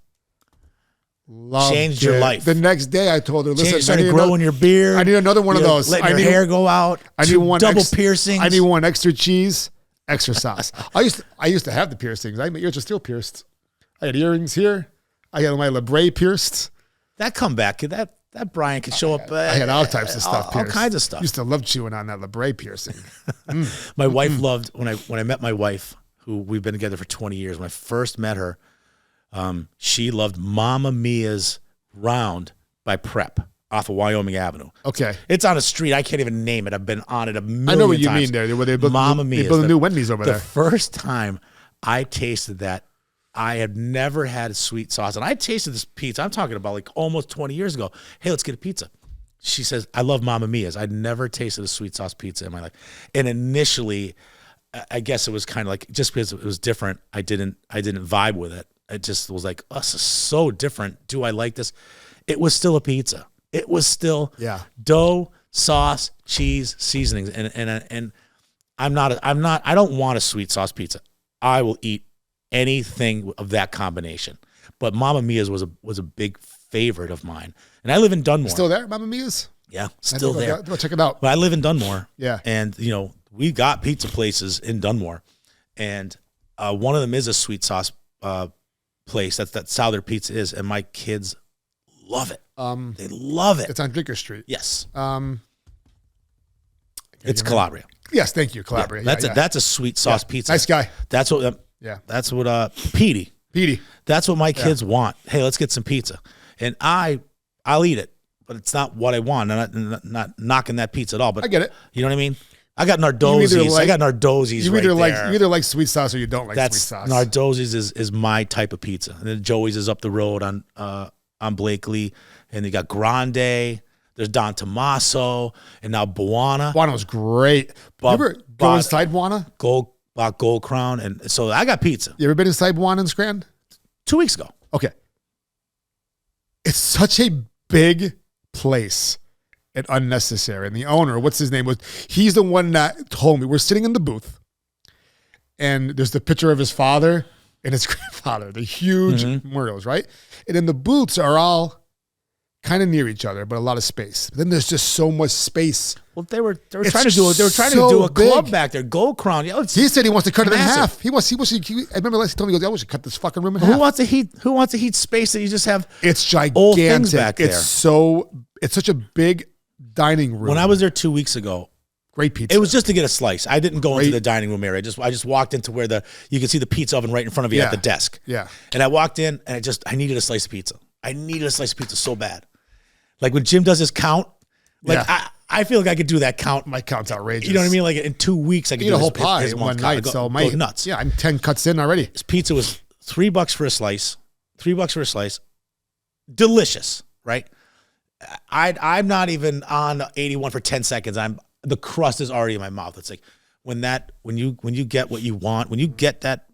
Changed your life. The next day, I told her, "Listen, started growing your beard. I need another one of those. Letting your hair go out. I need one double piercings. I need one extra cheese, extra sauce." I used to have the piercings. My ears are still pierced. I had earrings here. I had my labret pierced. That comeback, that Brian could show up. I had all types of stuff pierced. All kinds of stuff. Used to love chewing on that labret piercing. My wife loved when I met my wife, who we've been together for 20 years. When I first met her, she loved Mamma Mia's Round by Prep off of Wyoming Avenue. Okay. It's on a street. I can't even name it. I've been on it a million times. I know what you mean there. Where they built Mamma Mia's. They built a new Wendy's over there. The first time I tasted that, I had never had sweet sauce. And I tasted this pizza. I'm talking about like almost 20 years ago. Hey, let's get a pizza. She says, I love Mamma Mia's. I'd never tasted a sweet sauce pizza in my life. And initially, I guess it was kind of like, just because it was different, I didn't vibe with it. It just was like, oh, this is so different. Do I like this? It was still a pizza. It was still dough, sauce, cheese, seasonings. And I don't want a sweet sauce pizza. I will eat anything of that combination. But Mamma Mia's was a big favorite of mine. And I live in Dunmore. Still there, Mamma Mia's? Yeah, still there. Go check it out. But I live in Dunmore. Yeah. And, we got pizza places in Dunmore. And one of them is a sweet sauce place. That's how their pizza is. And my kids love it. They love it. It's on Drinker Street. Yes. It's Calabria. Yes, thank you, Calabria. Yeah, that's a sweet sauce pizza. Nice guy. That's what. That's what. Petey. That's what my kids want. Hey, let's get some pizza, and I'll eat it, but it's not what I want. I'm not knocking that pizza at all. But I get it. You know what I mean? I got Nardozzi's. I got Nardozzi's. You either like sweet sauce or you don't like sweet sauce. Nardozzi's is my type of pizza, and then Joey's is up the road on Blakely, and they got Grande. There's Don Tommaso, and now Buona. Buona was great. You ever go inside Buona? Gold Crown, and so I got pizza. You ever been inside Buona in Scranton? 2 weeks ago. Okay. It's such a big place and unnecessary. And the owner, what's his name? He's the one that told me. We're sitting in the booth, and there's the picture of his father and his grandfather, the huge murals, right? And then the booths are all kind of near each other, but a lot of space. But then there's just so much space. Well, they were trying to do a club back there. Gold Crown. He said he wants to cut it in half. I remember last he told me, he goes, I wish I cut this fucking room in half. Who wants to heat space that you just have? It's gigantic. Old things back there. It's such a big dining room. When I was there 2 weeks ago, great pizza. It was just to get a slice. I didn't go into the dining room area. I just walked into where you could see the pizza oven right in front of you at the desk. Yeah. And I walked in and I needed a slice of pizza. I needed a slice of pizza so bad. Like when Jim does his count, I feel like I could do that count. My count's outrageous. You know what I mean? Like in 2 weeks, I could eat a whole pie in one night. So go nuts. Yeah, I'm 10 cuts in already. His pizza was $3 for a slice. $3 for a slice. Delicious, right? I'm not even on 81 for 10 seconds. The crust is already in my mouth. It's like when you get what you want, when you get that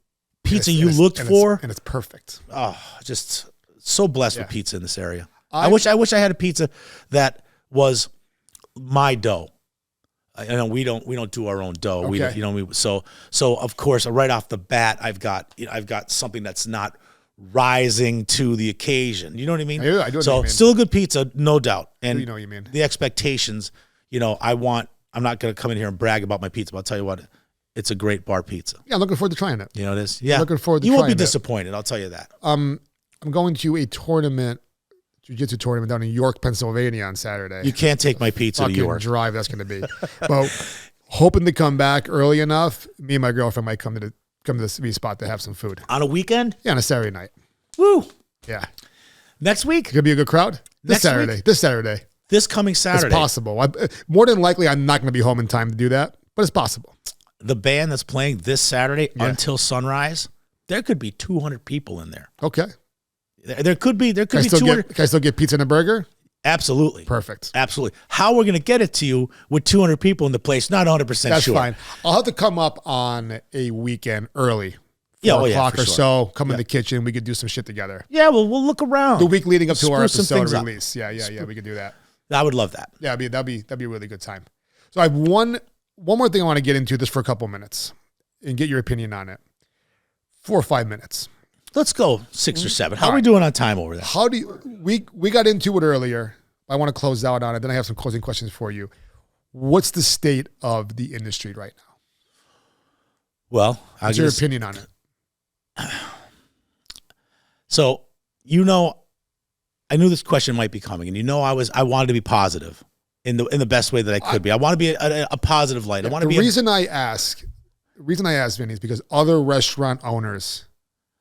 pizza you looked for, and it's perfect. Oh, just so blessed with pizza in this area. I wish I had a pizza that was my dough. I know we don't do our own dough. Okay. So of course right off the bat I've got something that's not rising to the occasion. You know what I mean? I do know what you mean. Still a good pizza, no doubt. And you know what you mean. The expectations, I'm not going to come in here and brag about my pizza, but I'll tell you what, it's a great bar pizza. Yeah, I'm looking forward to trying it. You know it is? Yeah. Looking forward to You trying won't be it. disappointed, I'll tell you that. I'm going to a jiu-jitsu tournament down in York, Pennsylvania on Saturday. You can't take my pizza to York. Drive that's going to be. But hoping to come back early enough, me and my girlfriend might come to the sweet spot to have some food. On a weekend? Yeah, on a Saturday night. Woo. Yeah. Next week? Could be a good crowd. This Saturday. This coming Saturday. It's possible. More than likely, I'm not going to be home in time to do that, but it's possible. The band that's playing this Saturday until sunrise, there could be 200 people in there. Okay. There could be 200. Can I still get pizza and a burger? Absolutely. Perfect. Absolutely. How we're going to get it to you with 200 people in the place, not 100% sure. That's fine. I'll have to come up on a weekend early. 4 o'clock or sure. so, come in the kitchen. We could do some shit together. Yeah, well, we'll look around. The week leading up to our episode release. Up. Yeah. We could do that. I would love that. Yeah, that'd be a really good time. So I have one more thing I want to get into this for a couple minutes and get your opinion on it. 4 or 5 minutes. Let's go 6 or 7. How are we doing on time over there? How do you, we got into it earlier. I want to close out on it. Then I have some closing questions for you. What's the state of the industry right now? Well, what's your opinion on it? So, I knew this question might be coming, and I wanted to be positive in the best way that I could be. I want to be a positive light. I want to be. The reason I ask, Vinny, is because other restaurant owners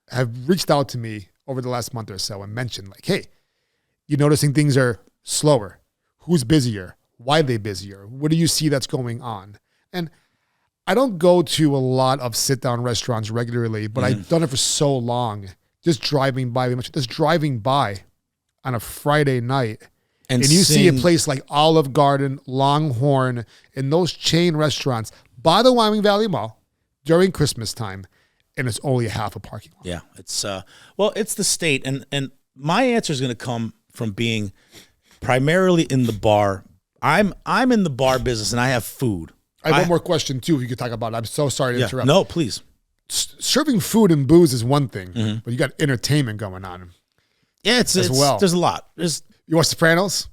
have reached out to me over the last month or so and mentioned, like, hey, you noticing things are slower? Who's busier? Why are they busier? What do you see that's going on? And I don't go to a lot of sit-down restaurants regularly, but I've done it for so long. Just driving by on a Friday night, and you see a place like Olive Garden, Longhorn, and those chain restaurants by the Wyoming Valley Mall during Christmas time, and it's only half a parking lot. Yeah, it's it's the state, and my answer is going to come from being primarily in the bar. I'm in the bar business, and I have food. I have one more question, too, if you could talk about it. I'm so sorry to interrupt. No, please. Serving food and booze is one thing, but you got entertainment going on. Yeah, it's there's a lot. You watch Sopranos?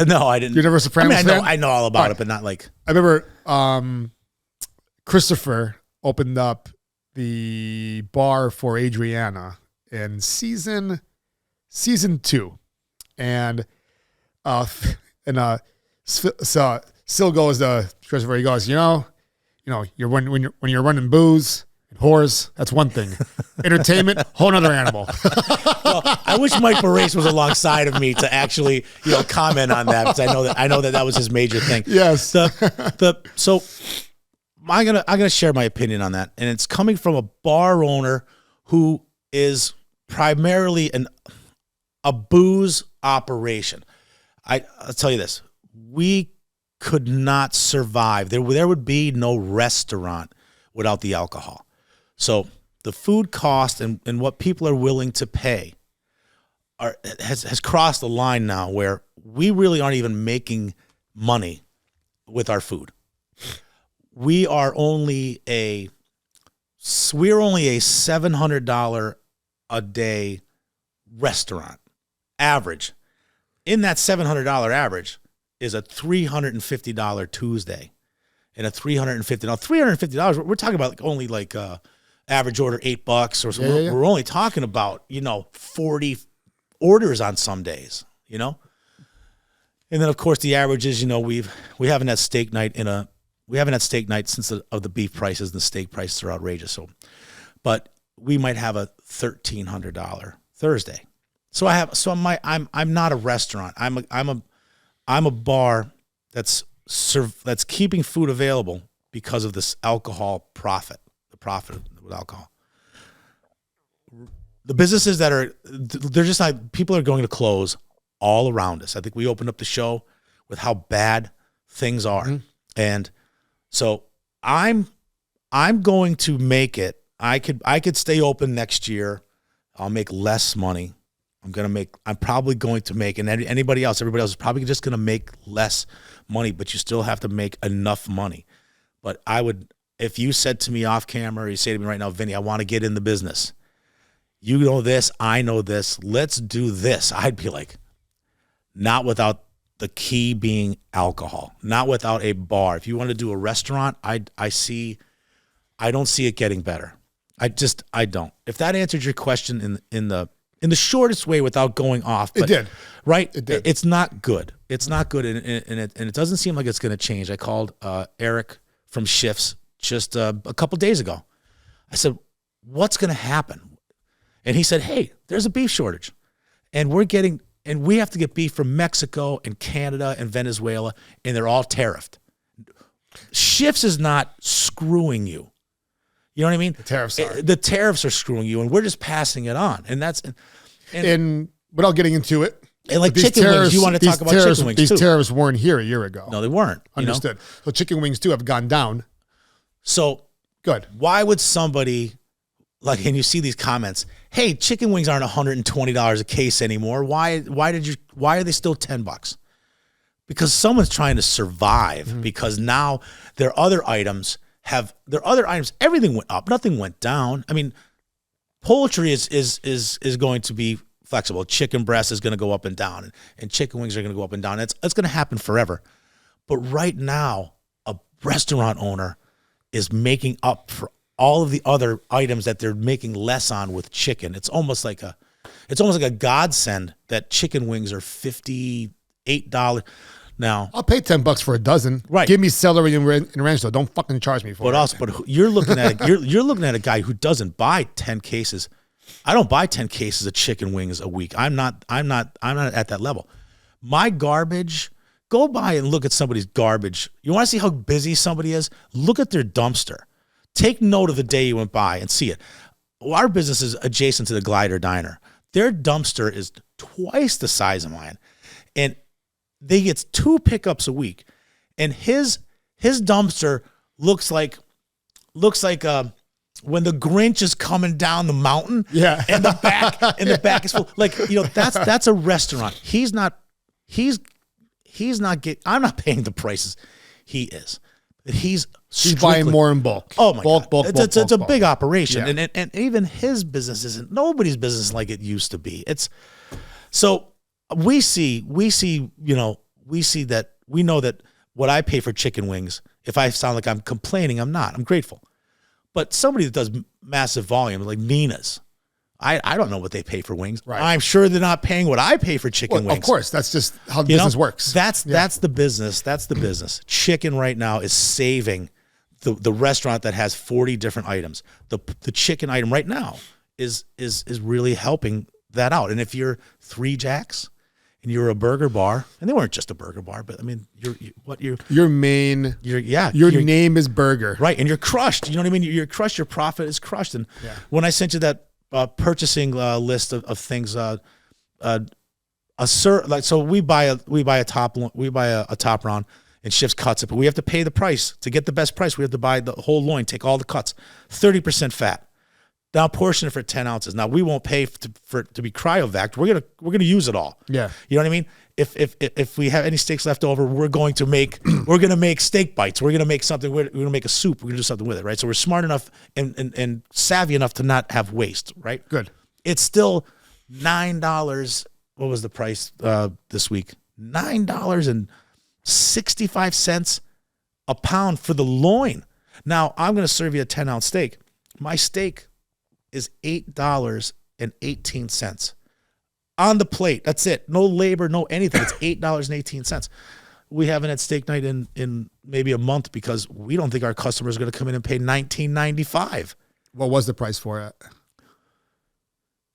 No, I didn't. You never Sopranos fan? I know all about it, but not like... I remember Christopher opened up the bar for Adriana in season 2. And Sil goes to Christopher, he goes, you're when you're running booze and whores, that's one thing. Entertainment, whole other animal. Well, I wish Mike Barrace was alongside of me to actually, comment on that, because I know that was his major thing. Yes. So I'm gonna share my opinion on that, and it's coming from a bar owner who is primarily a booze operation. I'll tell you this: we could not survive. There would be no restaurant without the alcohol. So the food cost and what people are willing to pay has crossed the line now where we really aren't even making money with our food. We're only a $700 a day restaurant average. In that $700 average is a $350 Tuesday and a $350. Now, $350, we're talking about only average order $8 or so. Yeah. We're only talking about, 40 orders on some days, And then of course the average is, we haven't had steak night since the beef prices and the steak prices are outrageous. So, but we might have a $1,300 Thursday. I'm not a restaurant. I'm a bar that's keeping food available because of this alcohol profit, the profit with alcohol. The businesses they're just not, people are going to close all around us. I think we opened up the show with how bad things are. Mm-hmm. And so I'm going to make it. I could stay open next year. I'll make less money. I'm probably going to make, and everybody else is probably just going to make less money, but you still have to make enough money. But if you said to me off camera, or you say to me right now, Vinny, I want to get in the business. You know this, I know this, let's do this. I'd be like, not without the key being alcohol, not without a bar. If you want to do a restaurant, I don't see it getting better. I don't. If that answered your question in the shortest way without going off. But, it did. Right? It did. It's not good. It's not good, and it doesn't seem like it's going to change. I called Eric from Shifts just a couple days ago. I said, what's going to happen? And he said, hey, there's a beef shortage, and we have to get beef from Mexico and Canada and Venezuela, and they're all tariffed. Shifts is not screwing you. You know what I mean? The tariffs are screwing you, and we're just passing it on. And that's and without getting into it, And like chicken wings, you want to talk about chicken wings these too. These tariffs weren't here a year ago. No, they weren't. Understood. So chicken wings too have gone down. So good. Why would somebody like, and you see these comments, hey, chicken wings aren't $120 a case anymore. Why are they still $10? Because someone's trying to survive because now their other items, everything went up. Nothing went down. I mean, poultry is going to be flexible. Chicken breast is going to go up and down, and chicken wings are going to go up and down. It's going to happen forever. But right now, a restaurant owner is making up for all of the other items that they're making less on with chicken. It's almost like a godsend that chicken wings are $58 now. I'll pay $10 for a dozen. Right. Give me celery and ranch though. Don't fucking charge me for it. But you're looking at you're looking at a guy who doesn't buy 10 cases. I don't buy 10 cases of chicken wings a week. I'm not at that level. My garbage, go by and look at somebody's garbage. You want to see how busy somebody is? Look at their dumpster. Take note of the day you went by and see it. Our business is adjacent to the Glider Diner. Their dumpster is twice the size of mine. And they get 2 pickups a week. And his dumpster looks like when the Grinch is coming down the mountain, yeah, and the back is full. Like, that's a restaurant. I'm not paying the prices he is. He's buying more in bulk. Oh my God. Bulk. It's a big operation. Yeah. And even his business isn't nobody's business like it used to be. So we know that what I pay for chicken wings, if I sound like I'm complaining, I'm not. I'm grateful. But somebody that does massive volume, like Nina's, I don't know what they pay for wings. Right. I'm sure they're not paying what I pay for chicken wings. Of course, that's just how business works. That's the business. That's the business. Chicken right now is saving the restaurant that has 40 different items. The chicken item right now is really helping that out. And if you're Three Jacks and you're a burger bar, and they weren't just a burger bar, but I mean, your name is burger, right? And you're crushed. You know what I mean? You're crushed. Your profit is crushed. And when I sent you that purchasing list of things, so we buy a top round and Shifts cuts it, but we have to pay the price to get the best price. We have to buy the whole loin, take all the cuts, 30% fat. Now portion it for 10 ounces. Now we won't pay for it to be cryovac. We're gonna use it all. Yeah, you know what I mean. If we have any steaks left over, we're gonna make steak bites. We're gonna make something. We're gonna make a soup. We're gonna do something with it, right? So we're smart enough and savvy enough to not have waste, right? Good. It's still $9. What was the price this week? $9.65 a pound for the loin. Now I'm gonna serve you a 10-ounce steak. My steak is $8.18 on the plate. That's it. No labor, no anything. It's $8.18. We haven't had steak night in maybe a month because we don't think our customers are going to come in and pay $19.95. What was the price for it?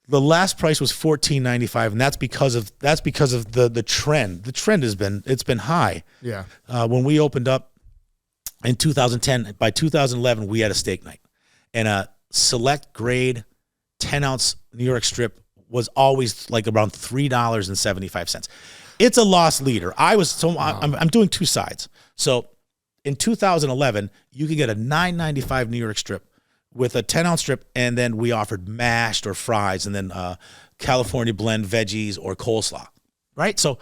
The last price was $14.95, and that's because of the trend. The trend has been high. Yeah. When we opened up in 2010, by 2011 we had a steak night, and a select grade 10-ounce New York strip was always like around $3.75. It's a loss leader. I'm doing two sides. So in 2011, you could get a $9.95 New York strip with a 10-ounce strip, and then we offered mashed or fries, and then California blend veggies or coleslaw, right? So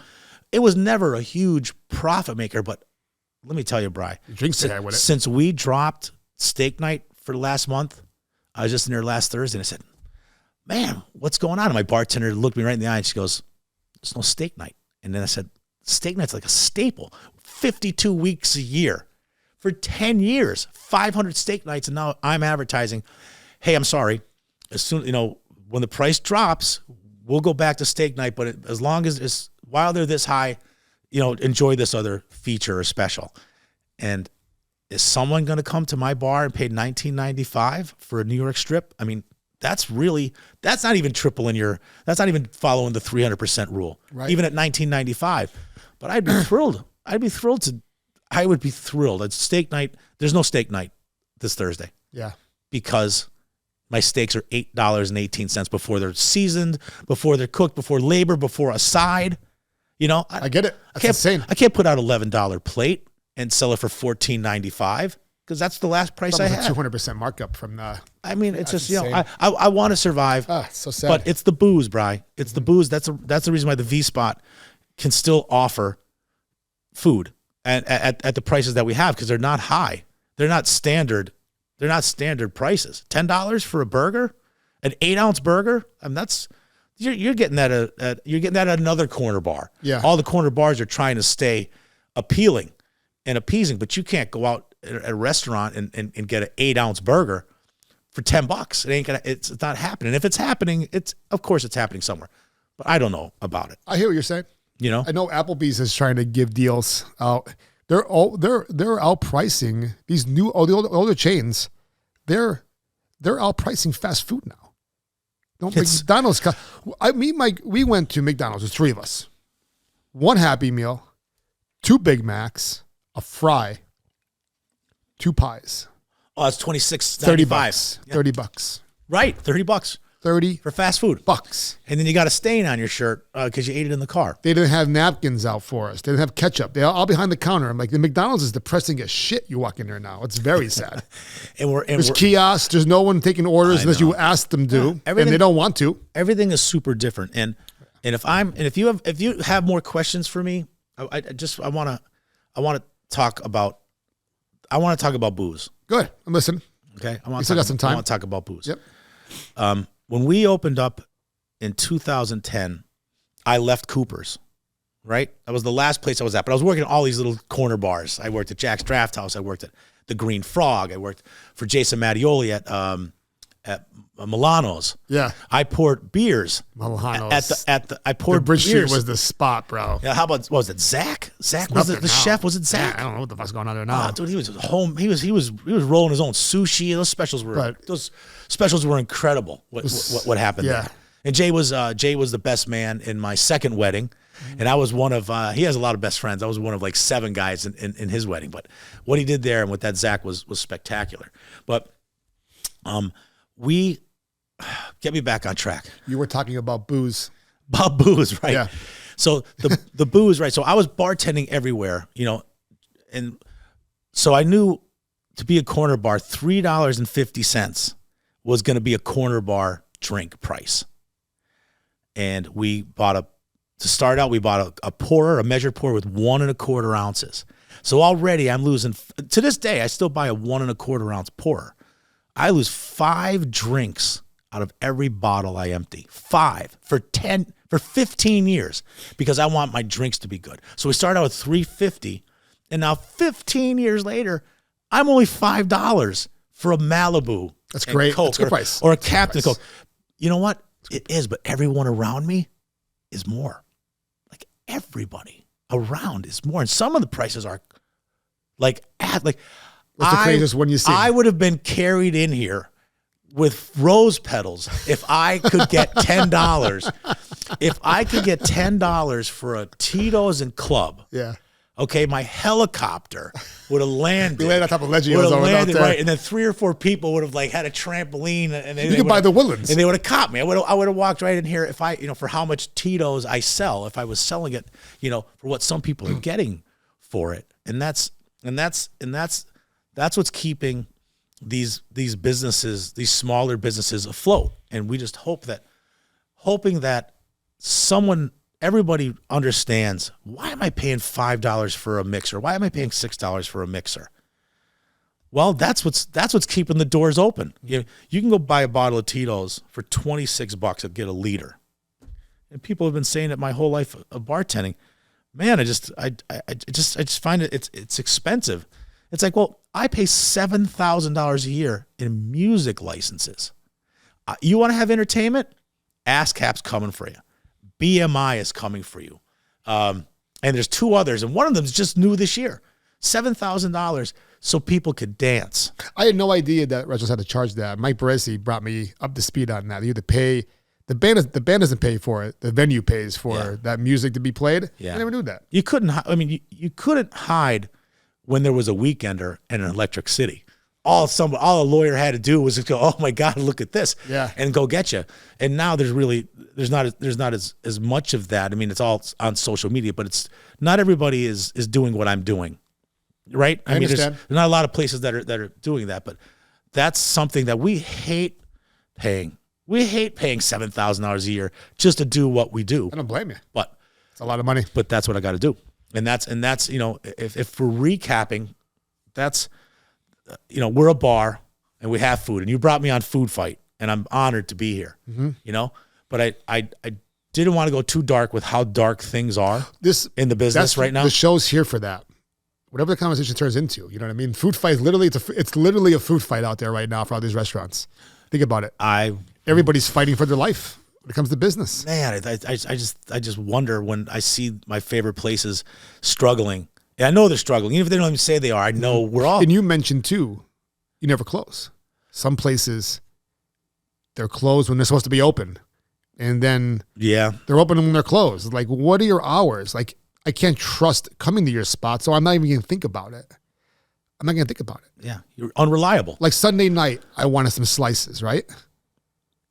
it was never a huge profit maker, but let me tell you, Bri, since we dropped steak night for the last month, I was just in there last Thursday, and I said, man, what's going on? And my bartender looked me right in the eye, and she goes, there's no steak night. And then I said, steak night's like a staple, 52 weeks a year. For 10 years, 500 steak nights, and now I'm advertising, hey, I'm sorry. As soon, when the price drops, we'll go back to steak night, but as long as while they're this high, enjoy this other feature or special. And is someone going to come to my bar and pay $19.95 for a New York strip? I mean, that's not even that's not even following the 300% rule, right? Even at $19.95. But I'd be thrilled. I would be thrilled. It's steak night. There's no steak night this Thursday. Yeah. Because My steaks are $8.18 before they're seasoned, before they're cooked, before labor, before a side. You know, I get it. That's insane. I can't put out $11 plate and sell it for $14.95 because that's the last price I had. 200% markup from the. I mean, it's just insane. I want to survive. So sad. But it's the booze, Bri. It's the booze. That's the reason why the V Spot can still offer food at the prices that we have because they're not high. They're not standard. They're not standard prices. $10 for a burger, an 8-ounce burger. I mean, that's you're getting that at another corner bar. Yeah. All the corner bars are trying to stay appealing and appeasing, but you can't go out at a restaurant and get an 8-ounce burger for $10. It ain't gonna. It's not happening. If it's happening, of course it's happening somewhere, but I don't know about it. I hear what you're saying. You know, I know Applebee's is trying to give deals out. They're outpricing these new the older chains. They're outpricing fast food now. McDonald's. We went to McDonald's. There's 3 of us. 1 Happy Meal, 2 Big Macs, a fry, 2 pies. Oh, it's $26.95. $30. Yeah. $30. Right, $30. 30 for fast food. Bucks. And then you got a stain on your shirt because you ate it in the car. They didn't have napkins out for us. They didn't have ketchup. They're all behind the counter. I'm like, the McDonald's is depressing as shit. You walk in there now. It's very sad. There's kiosks. There's no one taking orders unless you ask them to, and they don't want to. Everything is super different. And if you have more questions for me, I want to talk about booze. Good. I'm listening. Okay. Still got some time. I want to talk about booze. Yep. When we opened up in 2010, I left Cooper's, right? That was the last place I was at. But I was working at all these little corner bars. I worked at Jack's Draft House. I worked at the Green Frog. I worked for Jason Mattioli at Milano's. Yeah. I poured beers. Milano's. I poured the Bridge beers. Street was the spot, bro. Yeah, how about, what was it, Zach? Zach was the chef? Was it Zach? Yeah, I don't know what the fuck's going on there now. Dude, he was home. He was rolling his own sushi. Those specials were incredible. What happened there? And Jay was the best man in my second wedding, and I was one of. He has a lot of best friends. I was one of like 7 guys in his wedding. But what he did there and with that Zach was spectacular. But get me back on track. You were talking about booze. About booze, right? Yeah. So the booze, right? So I was bartending everywhere, you know, and so I knew to be a corner bar, $3.50 was going to be a corner bar drink price. And we bought a pourer, a measured pour with 1 1/4 ounces. So already I'm losing, to this day, I still buy a 1 1/4 ounce pourer. I lose 5 drinks out of every bottle I empty. 5 for 15 years because I want my drinks to be good. So we started out with $3.50, and now 15 years later, I'm only $5 for a Malibu. That's great. Coke, that's a good price. Or a Captain Coke. You know what? It is, but everyone around me is more. Like everybody around is more, and some of the prices are like What's the craziest one you see? I would have been carried in here with rose petals if I could get $10. If I could get $10 for a Tito's and Club. Yeah. Okay, my helicopter would have landed. You landed on top of Leggio's out there. Right, and then 3 or 4 people would have like had a trampoline, and you could buy the Woodlands, and they would have caught me. I would have walked right in here if I, for how much Tito's I sell, if I was selling it, for what some people are getting for it, and that's what's keeping these businesses, these smaller businesses afloat. And we just hoping that everybody understands, why am I paying $5 for a mixer? Why am I paying $6 for a mixer? Well, that's what's keeping the doors open. You can go buy a bottle of Tito's for $26 and get a liter. And people have been saying it my whole life of bartending. Man, I just find it's expensive. It's like, well, I pay $7,000 a year in music licenses. You want to have entertainment? ASCAP's coming for you. BMI is coming for you. And there's 2 others, and one of them is just new this year. $7,000 so people could dance. I had no idea that restaurants had to charge that. Mike Baresi brought me up to speed on that. You have to pay. The band doesn't pay for it. The venue pays for that music to be played. Yeah. I never knew that. You couldn't. You couldn't hide when there was a weekender and an Electric City. all a lawyer had to do was just go, oh my God, look at this, and go get you. And now there's not as much of that. I mean, it's all on social media, but it's not everybody is doing what I'm doing, right? I mean, there's not a lot of places that are doing that, but that's something that we hate paying. We hate paying $7,000 a year just to do what we do. I don't blame you, but it's a lot of money. But that's what I got to do, and that's if we're recapping, that's. We're a bar and we have food, and you brought me on Food Fight, and I'm honored to be here. But I didn't want to go too dark with how dark things are in the business right now. The show's here for that. Whatever the conversation turns into, you know what I mean? Food Fight is literally it's literally a food fight out there right now for all these restaurants. Think about it. Everybody's fighting for their life when it comes to business. Man, I just wonder when I see my favorite places struggling. And I know they're struggling. Even if they don't even say they are, I know we're all. And you mentioned, too, you never close. Some places, they're closed when they're supposed to be open. And then they're open when they're closed. Like, what are your hours? Like, I can't trust coming to your spot, so I'm not even going to think about it. I'm not going to think about it. Yeah, you're unreliable. Like Sunday night, I wanted some slices, right?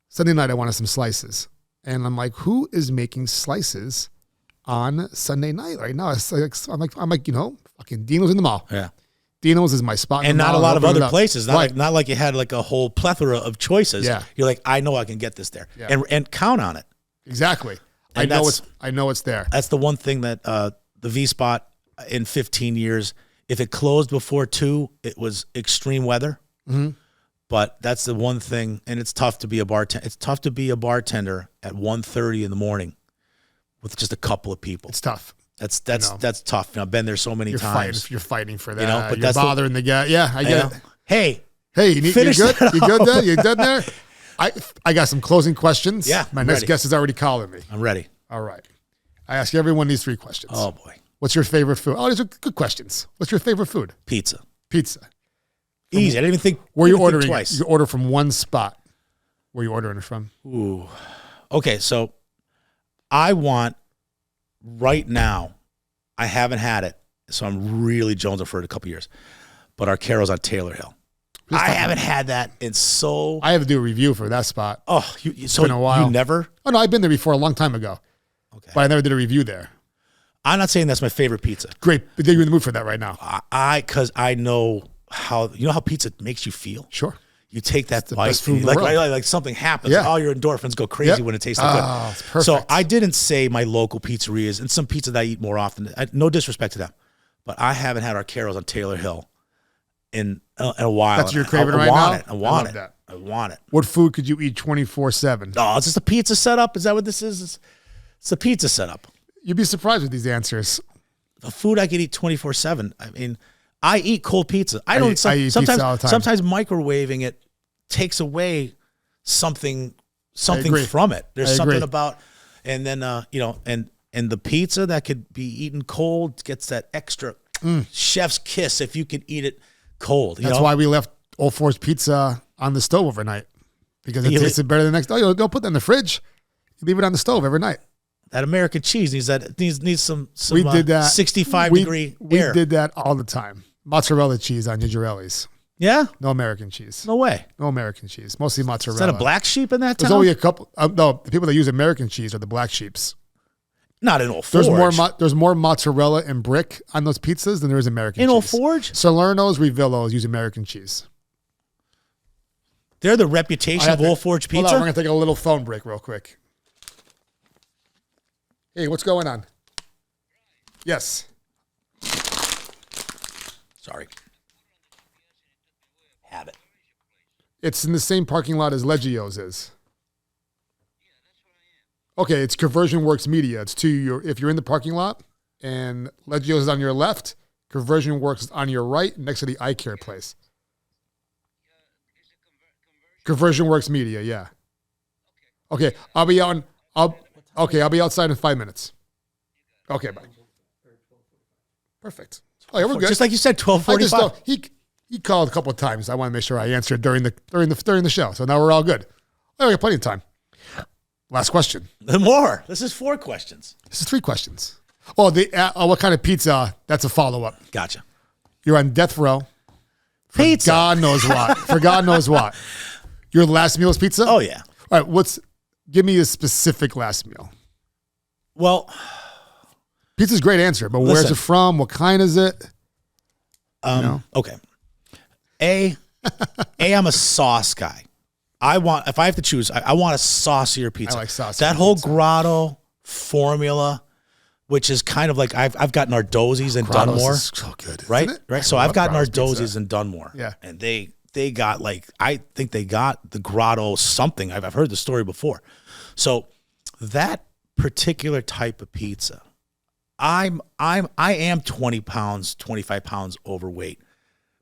Sunday night, I wanted some slices. And I'm like, who is making slices on Sunday night right now? I'm like, fucking Dino's in the mall. Yeah. Dino's is my spot. And not a lot of other places. Not like you had like a whole plethora of choices. Yeah. You're like, I know I can get this there. Yeah. And count on it. Exactly. I know it's there. That's the one thing that the V Spot in 15 years, if it closed before 2, it was extreme weather. Mm-hmm. But that's the one thing, and it's tough to be a bartender. It's tough to be a bartender at 1:30 in the morning with just a couple of people. It's tough. That's tough. I've been there so many times. You're fighting for that. But you're bothering the guy. Yeah, I get it. Hey, you good? You good there? You done there? I got some closing questions. Yeah, my next guest is already calling me. I'm ready. All right. I ask everyone these 3 questions. Oh boy. What's your favorite food? Oh, these are good questions. What's your favorite food? Pizza. Easy. I didn't even think. Where you ordering twice? You order from one spot. Where you ordering it from? Ooh. Okay, so I want right now. I haven't had it, so I'm really jonesing for it a couple years. But our Carol's on Taylor Hill. I haven't had that in so. I have to do a review for that spot. Oh, it's been a while. You never? Oh no, I've been there before a long time ago. Okay, but I never did a review there. I'm not saying that's my favorite pizza. Great, but you're in the mood for that right now. Because I know how pizza makes you feel. Sure. You take that the bite, best food in the world. like something happens. Yeah. All your endorphins go crazy when it tastes good. It's perfect. So I didn't say my local pizzerias and some pizza that I eat more often. No disrespect to them, but I haven't had our Carol's on Taylor Hill in a while. That's your craving right now? I want it. What food could you eat 24/7? Oh, is this a pizza setup? Is that what this is? It's a pizza setup. You'd be surprised with these answers. The food I could eat 24/7. I mean, I eat cold pizza. I eat pizza all the time. Sometimes microwaving it takes away something from it. There's something about, and then and the pizza that could be eaten cold gets that extra chef's kiss if you can eat it cold. That's why we left Old Forge Pizza on the stove overnight, because it tasted better the next day. Oh, don't put that in the fridge. You leave it on the stove every night. That American cheese needs some we did that 65-degree air. We did that all the time. Mozzarella cheese on Gigerelli's. Yeah? No American cheese. No way. No American cheese. Mostly mozzarella. Is that a black sheep in that town? There's only a couple. No, the people that use American cheese are the black sheeps. Not in Old Forge. There's more mozzarella and brick on those pizzas than there is American cheese. In Old Forge? Salerno's, Revillo's use American cheese. They're the reputation of Old Forge pizza? Hold on, we're going to take a little phone break real quick. Hey, what's going on? Yes. Sorry. Have it. It's in the same parking lot as Leggio's is. Okay, it's Conversion Works Media. It's if you're in the parking lot and Leggio's is on your left, Conversion Works is on your right next to the eye care place. Conversion Works Media, yeah. Okay, I'll be outside in 5 minutes. Okay, bye. Perfect. Oh, yeah, we're good. Just like you said, 12:45. He called a couple of times. I want to make sure I answered during the show. So now we're all good. Oh, we got plenty of time. Last question. More. This is 4 questions. This is 3 questions. Oh, what kind of pizza? That's a follow-up. Gotcha. You're on death row Pizza. God knows what. For God knows what. Your last meal is pizza? Oh, yeah. All right, give me a specific last meal. Well, pizza's a great answer, but where's it from? What kind is it? Okay. I'm a sauce guy. If I have to choose, I want a saucier pizza. I like saucy That whole pizza. grotto formula, which is kind of like I've got Nardozzi's and Grotto's Dunmore. is so good, right? isn't it? Right. So I I've love got Grotto's Nardozzi's pizza. and Dunmore. Yeah. And they got I think they got the grotto something. I've heard the story before. So that particular type of pizza, I am 20 pounds, 25 pounds overweight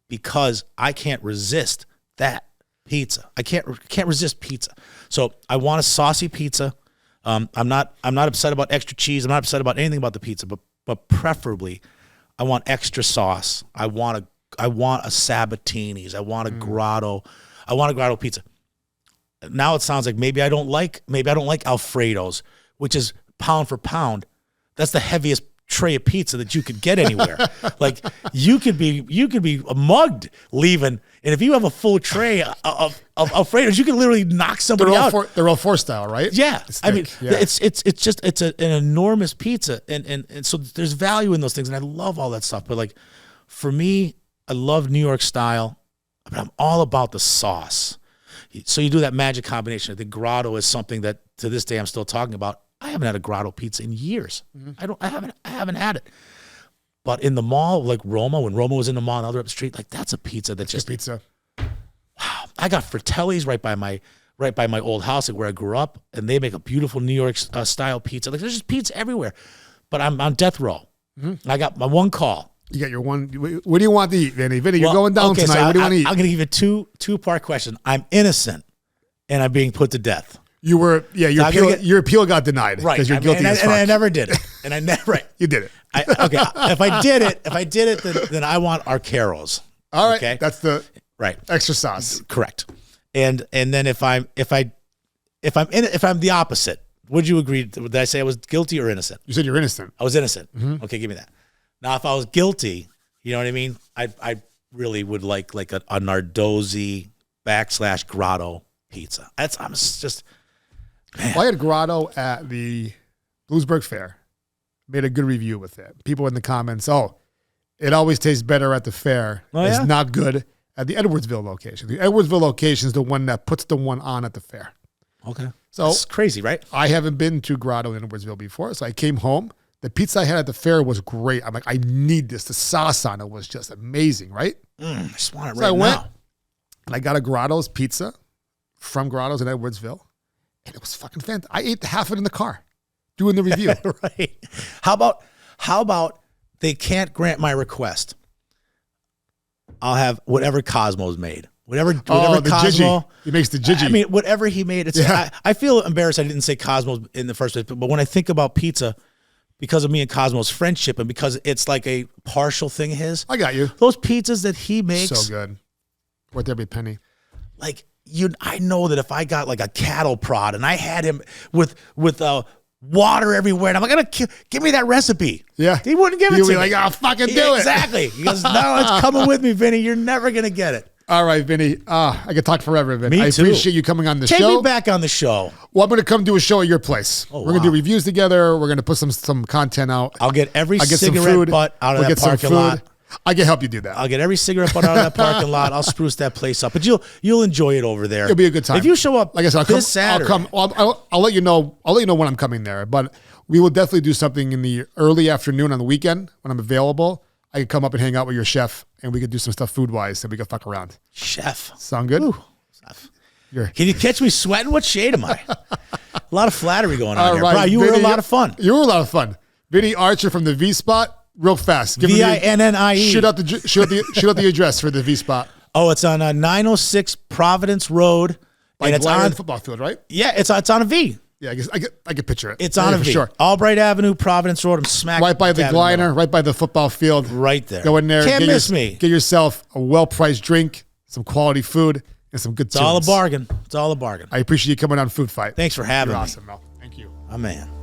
because I can't resist that pizza. I can't resist pizza. So I want a saucy pizza. I'm not upset about extra cheese. I'm not upset about anything about the pizza, but preferably I want extra sauce. I want a Sabatini's. I want a grotto. I want a grotto pizza. Now it sounds like maybe I don't like Alfredo's, which is pound for pound. That's the heaviest tray of pizza that you could get anywhere. Like you could be mugged leaving, and if you have a full tray of Alfredo's, you can literally knock somebody out. They're all four style, right? Yeah, I mean, yeah. it's an enormous pizza, and so there's value in those things, and I love all that stuff. But like for me, I love New York style, but I'm all about the sauce. So you do that magic combination. I think grotto is something that to this day I'm still talking about. I haven't had a grotto pizza in years. Mm-hmm. I haven't had it. But in the mall, like Roma, when Roma was in the mall and other up the street, like that's a pizza that just pizza. Wow. I got Fratelli's right by my old house, like where I grew up, and they make a beautiful New York style pizza. Like there's just pizza everywhere. But I'm on death row. Mm-hmm. I got my one call. You got your one. What do you want to eat, Vinny? Vinny, you're going down tonight. So what do you want to eat? I'm going to give you two-part question. I'm innocent, and I'm being put to death. You were, yeah. Your appeal got denied, right? Because you're guilty as fuck. And I never did it. And I never. Right. You did it. Okay. If I did it, then I want Arcaros. All right. Okay? That's the right extra sauce. Correct. And then if I'm the opposite, would you agree? Did I say I was guilty or innocent? You said you're innocent. I was innocent. Mm-hmm. Okay, give me that. Now, if I was guilty, you know what I mean? I really would like a Nardozzi / grotto pizza. I'm just. Man. Well, I had grotto at the Bluesburg Fair. Made a good review with it. People in the comments, it always tastes better at the fair. Oh, it's yeah? not good at the Edwardsville location. The Edwardsville location is the one that puts the one on at the fair. Okay. So it's crazy, right? I haven't been to grotto in Edwardsville before, so I came home. The pizza I had at the fair was great. I'm like, I need this. The sauce on it was just amazing, right? I just want it so right I now. went and I got a Grotto's pizza from Grotto's in Edwardsville. And it was fucking fantastic. I ate half of it in the car doing the review. Right. How about they can't grant my request? I'll have whatever Cosmo's made. Whatever the Cosmo. Gigi. He makes the Gigi. I mean, whatever he made. I feel embarrassed I didn't say Cosmo's in the first place. But when I think about pizza, because of me and Cosmo's friendship and because it's like a partial thing of his. I got you. Those pizzas that he makes. So good. Worth every penny. Like, I know that if I got like a cattle prod and I had him with water everywhere, and I'm like, give me that recipe. Yeah. He wouldn't give it to me. You'd be like, oh, fucking do it. Exactly. He goes, no, it's coming with me, Vinny. You're never going to get it. All right, Vinny. I could talk forever, Vinny. Me I too. appreciate you coming on the show. Take me back on the show. Well, I'm going to come do a show at your place. Oh, we're going to do reviews together. We're going to put some content out. I'll get every I'll get some cigarette food. butt out of We'll that get some parking food. lot. I can help you do that. I'll get every cigarette butt out of that parking lot. I'll spruce that place up. But you'll enjoy it over there. It'll be a good time. If you show up, like I said, Saturday. I'll let you know. I'll let you know when I'm coming there. But we will definitely do something in the early afternoon on the weekend when I'm available. I could come up and hang out with your chef, and we could do some stuff food wise, and we could fuck around. Chef, sound good? Ooh. Can you catch me sweating? What shade am I? A lot of flattery going on here. Right, you were a lot of fun. You were a lot of fun. Vinnie Archer from the V Spot. Real fast. VINNIE. Shoot out the address for the V Spot. Oh, it's on 906 Providence Road. Like and it's on on the football field, right? Yeah, it's on a V. Yeah, I can picture it. It's on a V. Sure. Albright Avenue, Providence Road. I'm smack right by the Gliner, right by the football field. Right there. Go in there. Can't miss me. Get yourself a well-priced drink, some quality food, and some good tunes. It's all a bargain. It's all a bargain. I appreciate you coming on Food Fight. Thanks for having me. You're awesome, Mel. Thank you. My man.